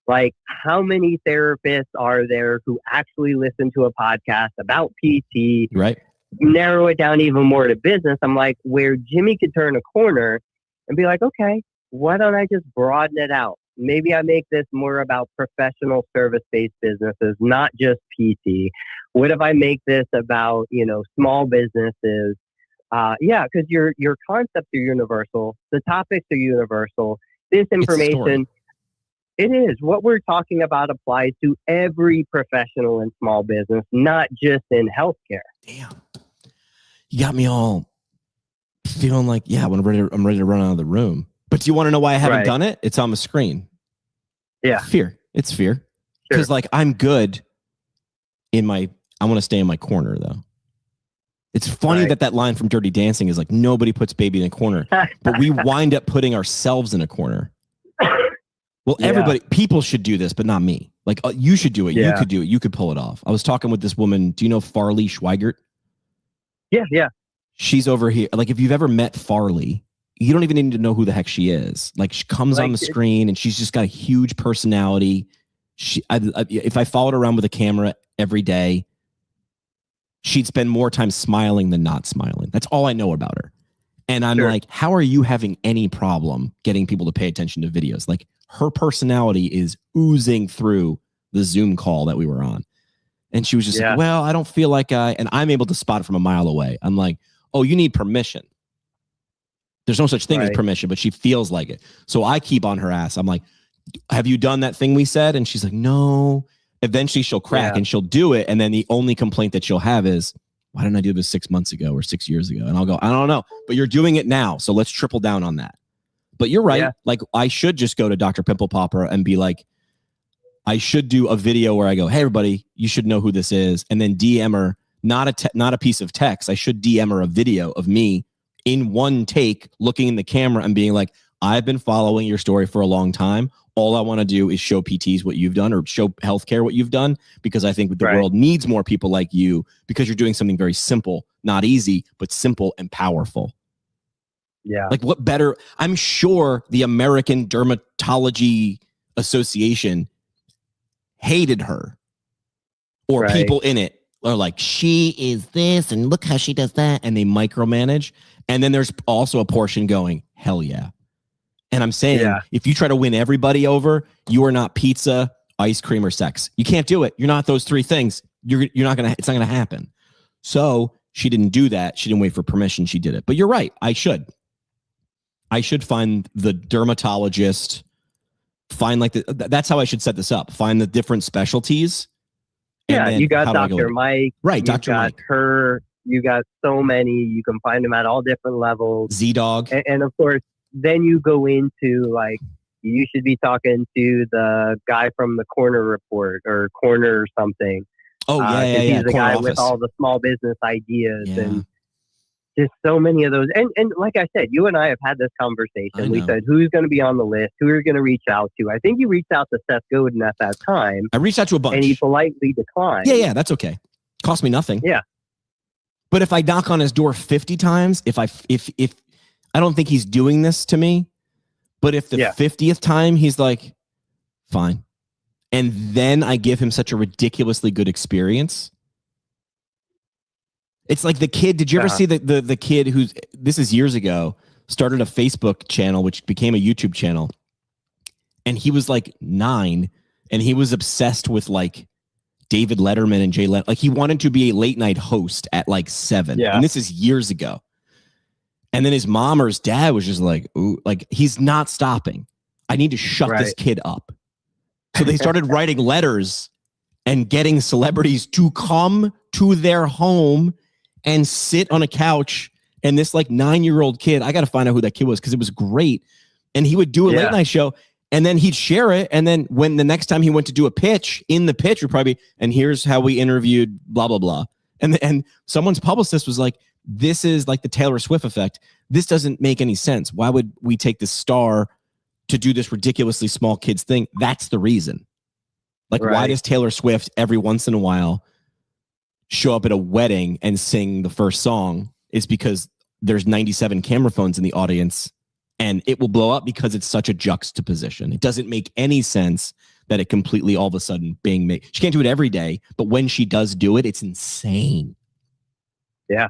Like, how many therapists are there who actually listen to a podcast about PT? Right. Narrow it down even more to business. I'm like, where Jimmy could turn a corner and be like, okay, why don't I just broaden it out? Maybe I make this more about professional service-based businesses, not just PT. What if I make this about, small businesses? Because your concepts are universal. The topics are universal. This information, it is. What we're talking about applies to every professional and small business, not just in healthcare. Damn. You got me all feeling like, I'm ready to run out of the room. But do you want to know why I haven't done it? It's on the screen. Yeah. Fear. It's fear. Because I'm good I want to stay in my corner though. It's funny that line from Dirty Dancing is like, nobody puts baby in a corner, but we wind up putting ourselves in a corner. Well, people should do this, but not me. Like you should do it. Yeah. You could do it. You could pull it off. I was talking with this woman. Do you know Farley Schweigert? Yeah. She's over here. Like if you've ever met Farley, you don't even need to know who the heck she is. Like she comes on the screen and she's just got a huge personality. If I followed her around with a camera every day, she'd spend more time smiling than not smiling. That's all I know about her. And I'm like, how are you having any problem getting people to pay attention to videos? Like her personality is oozing through the Zoom call that we were on. And she was just like, well, I don't feel like and I'm able to spot it from a mile away. I'm like, oh, you need permission. There's no such thing as permission, but she feels like it. So I keep on her ass. I'm like, have you done that thing we said? And she's like, no. Eventually she'll crack and she'll do it. And then the only complaint that she'll have is, why didn't I do this 6 months ago or 6 years ago? And I'll go, I don't know, but you're doing it now. So let's triple down on that. But you're right. Yeah. Like I should just go to Dr. Pimple Popper and be like, I should do a video where I go, hey, everybody, you should know who this is. And then DM her, not a piece of text. I should DM her a video of me in one take, looking in the camera and being like, I've been following your story for a long time. All I want to do is show PTs what you've done, or show healthcare what you've done, because I think the world needs more people like you, because you're doing something very simple, not easy, but simple and powerful. Yeah. Like, what better? I'm sure the American Dermatology Association hated her, or people in it are like, she is this and look how she does that, and they micromanage. And then there's also a portion going, hell yeah. And I'm saying, if you try to win everybody over, you are not pizza, ice cream, or sex. You can't do it. You're not those three things. You're not gonna. It's not gonna happen. So she didn't do that. She didn't wait for permission. She did it. But you're right. I should find the dermatologist. Find like that's how I should set this up. Find the different specialties. Yeah, you got Dr. Mike. Right, Dr. Mike. Her. You got so many. You can find them at all different levels. Z-Dog. And of course, then you go into like, you should be talking to the guy from the Corner Report or Corner or something. Oh, yeah. He's the guy office with all the small business ideas and just so many of those. And like I said, you and I have had this conversation. We said, who's going to be on the list? Who are you going to reach out to? I think you reached out to Seth Godin at that time. I reached out to a bunch. And he politely declined. Yeah, that's okay. Cost me nothing. Yeah. But if I knock on his door 50 times, if I don't think he's doing this to me, but if the 50th time he's like, fine. And then I give him such a ridiculously good experience. It's like the kid. Did you ever see the kid who's, this is years ago, started a Facebook channel, which became a YouTube channel. And he was like 9 and he was obsessed with like David Letterman and Jay Leno. Like, he wanted to be a late night host at like 7. And this is years ago. And then his mom or his dad was just like, ooh, like, he's not stopping. I need to shut this kid up. So they started writing letters and getting celebrities to come to their home and sit on a couch. And this like 9-year-old kid, I got to find out who that kid was, because it was great. And he would do a late night show. And then he'd share it. And then when the next time he went to do a pitch, in the pitch would probably be, and here's how we interviewed blah, blah, blah. And someone's publicist was like, this is like the Taylor Swift effect. This doesn't make any sense. Why would we take this star to do this ridiculously small kids thing? That's the reason. Like, why does Taylor Swift every once in a while show up at a wedding and sing the first song? It's because there's 97 camera phones in the audience. And it will blow up because it's such a juxtaposition. It doesn't make any sense that it completely all of a sudden being made. She can't do it every day, but when she does do it, it's insane. Yeah.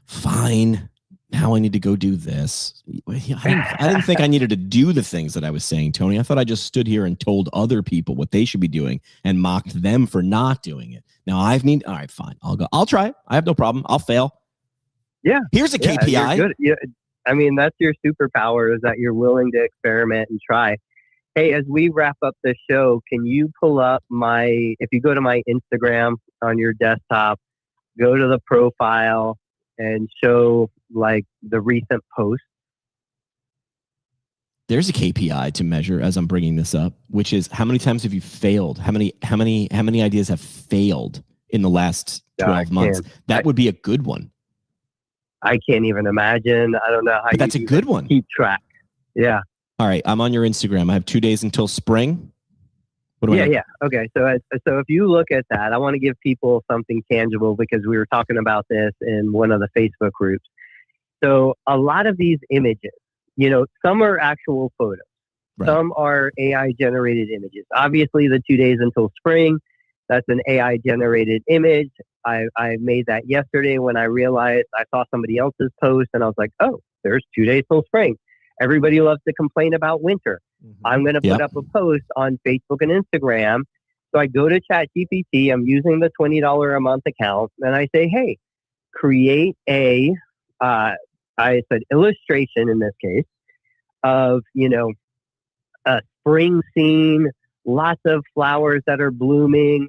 Fine. Now I need to go do this. I didn't think I needed to do the things that I was saying, Tony. I thought I just stood here and told other people what they should be doing and mocked them for not doing it. Now all right, fine. I'll go. I'll try. I have no problem. I'll fail. Yeah. Here's a KPI. Good. Yeah. I mean, that's your superpower, is that you're willing to experiment and try. Hey, as we wrap up the show, can you pull up if you go to my Instagram on your desktop, go to the profile and show like the recent post? There's a KPI to measure as I'm bringing this up, which is how many times have you failed? How many ideas have failed in the last 12 months? That would be a good one. I can't even imagine. I don't know how. But that's a good one. Keep track. Yeah. All right. I'm on your Instagram. I have 2 days until spring. Yeah. Okay. So if you look at that, I want to give people something tangible, because we were talking about this in one of the Facebook groups. So a lot of these images, some are actual photos. Right. Some are AI generated images. Obviously, the 2 days until spring, that's an AI generated image. I made that yesterday when I realized I saw somebody else's post and I was like, oh, there's 2 days till spring. Everybody loves to complain about winter. Mm-hmm. I'm going to put up a post on Facebook and Instagram. So I go to ChatGPT. I'm using the $20 a month account, and I say, hey, create I said illustration in this case of, a spring scene, lots of flowers that are blooming,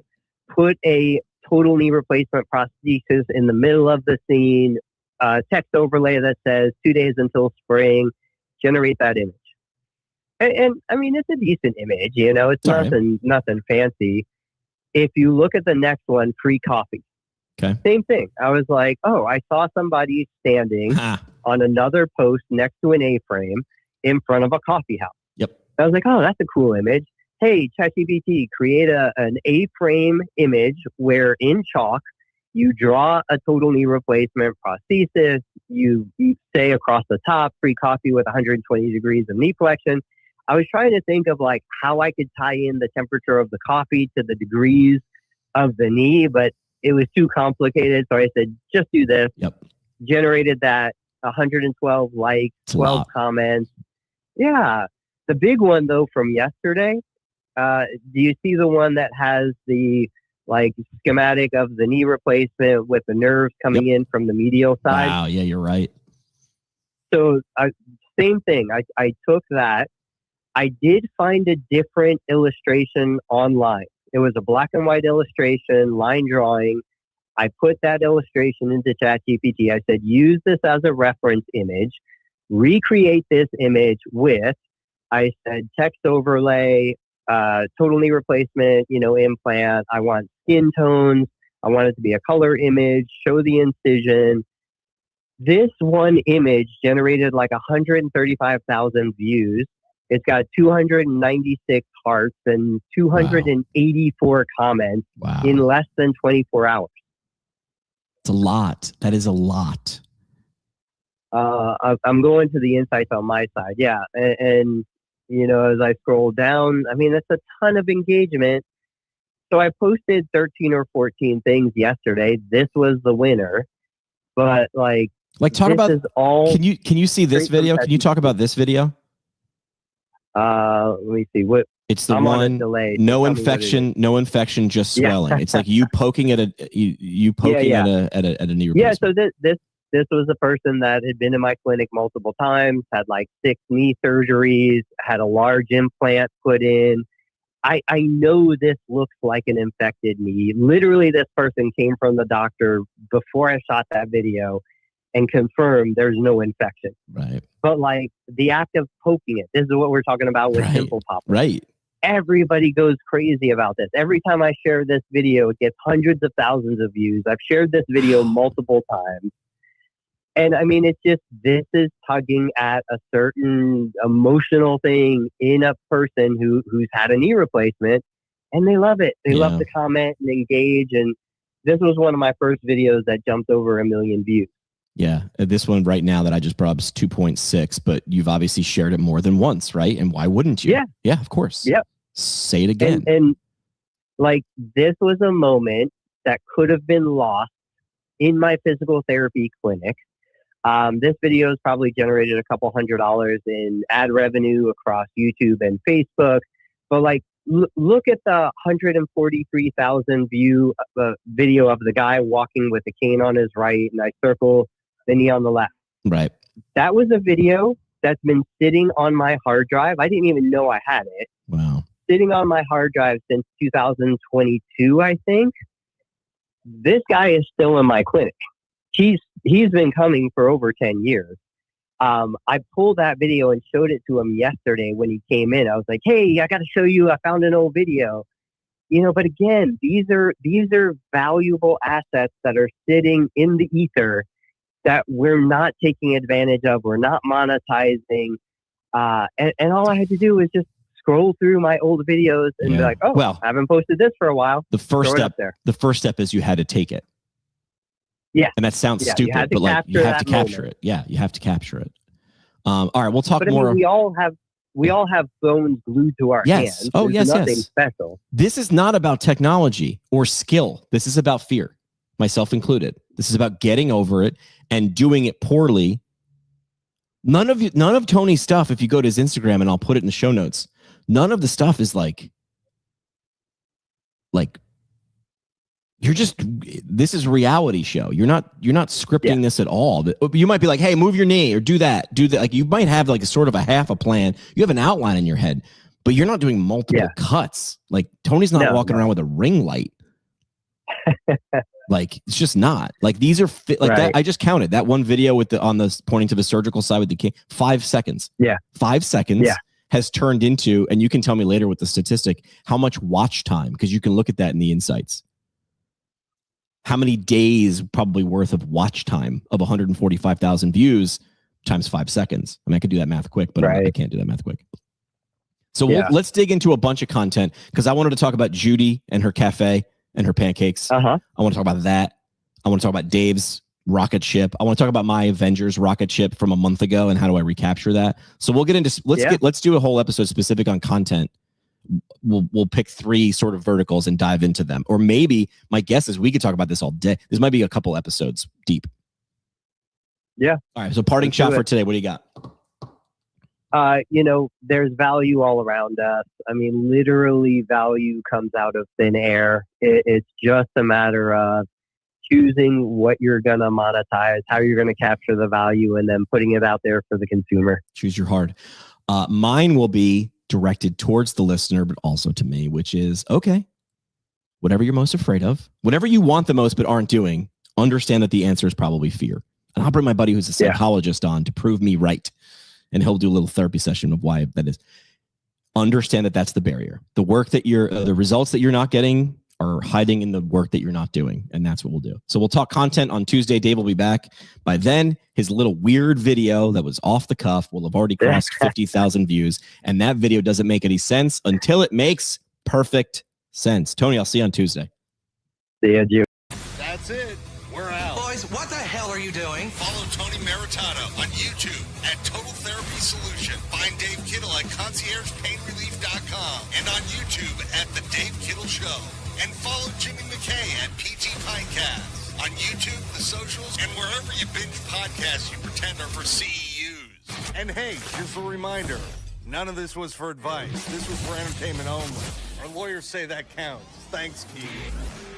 put a total knee replacement prosthesis in the middle of the scene, text overlay that says 2 days until spring, generate that image. And I mean, it's a decent image, you know, it's All right. nothing fancy. If you look at the next one, free coffee. Okay. Same thing. I was like, oh, I saw somebody standing on another post next to an A-frame in front of a coffee house. Yep. I was like, oh, that's a cool image. Hey, ChatGPT, create an A-frame image where in chalk, you draw a total knee replacement prosthesis. You say across the top, free coffee with 120 degrees of knee flexion. I was trying to think of like how I could tie in the temperature of the coffee to the degrees of the knee, but it was too complicated. So I said, just do this. Yep. Generated that, 112 likes, 12 comments. Yeah. The big one though from yesterday, do you see the one that has the like schematic of the knee replacement with the nerves coming in from the medial side? Wow. Yeah, you're right. So same thing. I took that. I did find a different illustration online. It was a black and white illustration, line drawing. I put that illustration into ChatGPT. I said, use this as a reference image, recreate this image with, I said, text overlay, total knee replacement, implant. I want skin tones. I want it to be a color image, show the incision. This one image generated like 135,000 views. It's got 296 hearts and 284 comments in less than 24 hours. It's a lot. That is a lot. I'm going to the insights on my side. Yeah. And as I scroll down, I mean, that's a ton of engagement. So I posted 13 or 14 things yesterday. This was the winner. But talk about, can you see this video? Can you talk about this video? Let me see what it's the one. No infection, just swelling. It's like you poking at a at a knee replacement. Yeah. So this was a person that had been in my clinic multiple times, had like 6 knee surgeries, had a large implant put in. I know this looks like an infected knee. Literally, this person came from the doctor before I shot that video and confirmed there's no infection. Right. But the act of poking it, this is what we're talking about with pimple poppers. Right. Everybody goes crazy about this. Every time I share this video, it gets hundreds of thousands of views. I've shared this video multiple times. And I mean, it's just, this is tugging at a certain emotional thing in a person who's had a knee replacement, and they love it. They love to comment and engage. And this was one of my first videos that jumped over 1 million views. Yeah. This one right now that I just brought up is 2.6, but you've obviously shared it more than once, right? And why wouldn't you? Yeah. Yeah, of course. Yep. Say it again. And this was a moment that could have been lost in my physical therapy clinic. This video has probably generated a couple $100 in ad revenue across YouTube and Facebook. But look at the 143,000 view video of the guy walking with a cane on his right, and I circle the knee on the left. Right. That was a video that's been sitting on my hard drive. I didn't even know I had it. Wow. Sitting on my hard drive since 2022, I think. This guy is still in my clinic. He's been coming for over 10 years. I pulled that video and showed it to him yesterday when he came in. I was like, hey, I got to show you. I found an old video. But again, these are valuable assets that are sitting in the ether that we're not taking advantage of. We're not monetizing. And all I had to do was just scroll through my old videos and be like, oh, well, I haven't posted this for a while. The first step is you had to take it. Yeah. And that sounds stupid, but you have to capture it. Yeah, you have to capture it. All right, we'll talk more. I mean, we all have phones glued to our hands. Oh, There's yes, nothing special. This is not about technology or skill. This is about fear, myself included. This is about getting over it and doing it poorly. None of Tony's stuff, if you go to his Instagram, and I'll put it in the show notes, none of the stuff is like this is a reality show. You're not scripting this at all. You might be like, hey, move your knee or do that. Like you might have like a sort of a half a plan. You have an outline in your head, but you're not doing multiple cuts. Like Tony's not walking around with a ring light. Like it's just not. Like these are that. I just counted that one video with on the pointing to the surgical side with the 5 seconds. Yeah. 5 seconds. Yeah. has turned into, and you can tell me later with the statistic, how much watch time, because you can look at that in the insights. How many days probably worth of watch time of 145,000 views times 5 seconds. I mean, I could do that math quick, but I can't do that math quick. So let's dig into a bunch of content, because I wanted to talk about Judy and her cafe and her pancakes. I want to talk about that. I want to talk about Dave's rocket ship. I want to talk about my Avengers rocket ship from a month ago and how do I recapture that. So we'll get into, let's do a whole episode specific on content. We'll pick 3 sort of verticals and dive into them. Or maybe my guess is we could talk about this all day. This might be a couple episodes deep. Yeah. All right. So parting shot for today. What do you got? There's value all around us. I mean, literally value comes out of thin air. It's just a matter of choosing what you're going to monetize, how you're going to capture the value, and then putting it out there for the consumer. Choose your hard. Mine will be directed towards the listener, but also to me, which is, okay, whatever you're most afraid of, whatever you want the most but aren't doing, understand that the answer is probably fear. And I'll bring my buddy who's a psychologist on to prove me right. And he'll do a little therapy session of why that is. Understand that that's the barrier. The work that the results that you're not getting are hiding in the work that you're not doing. And that's what we'll do. So we'll talk content on Tuesday. Dave will be back. By then, his little weird video that was off the cuff will have already crossed 50,000 views. And that video doesn't make any sense until it makes perfect sense. Tony, I'll see you on Tuesday. See you, Jim. That's it. We're out. Boys, what the hell are you doing? Follow Tony Maritano on YouTube at Total Therapy Solution. Find Dave Kittle at ConciergePainRelief.com and on YouTube at The Dave Kittle Show. And follow Jimmy McKay at PT Pinecast on YouTube, the socials, and wherever you binge podcasts you pretend are for CEUs. And hey, just a reminder, none of this was for advice. This was for entertainment only. Our lawyers say that counts. Thanks, Keith.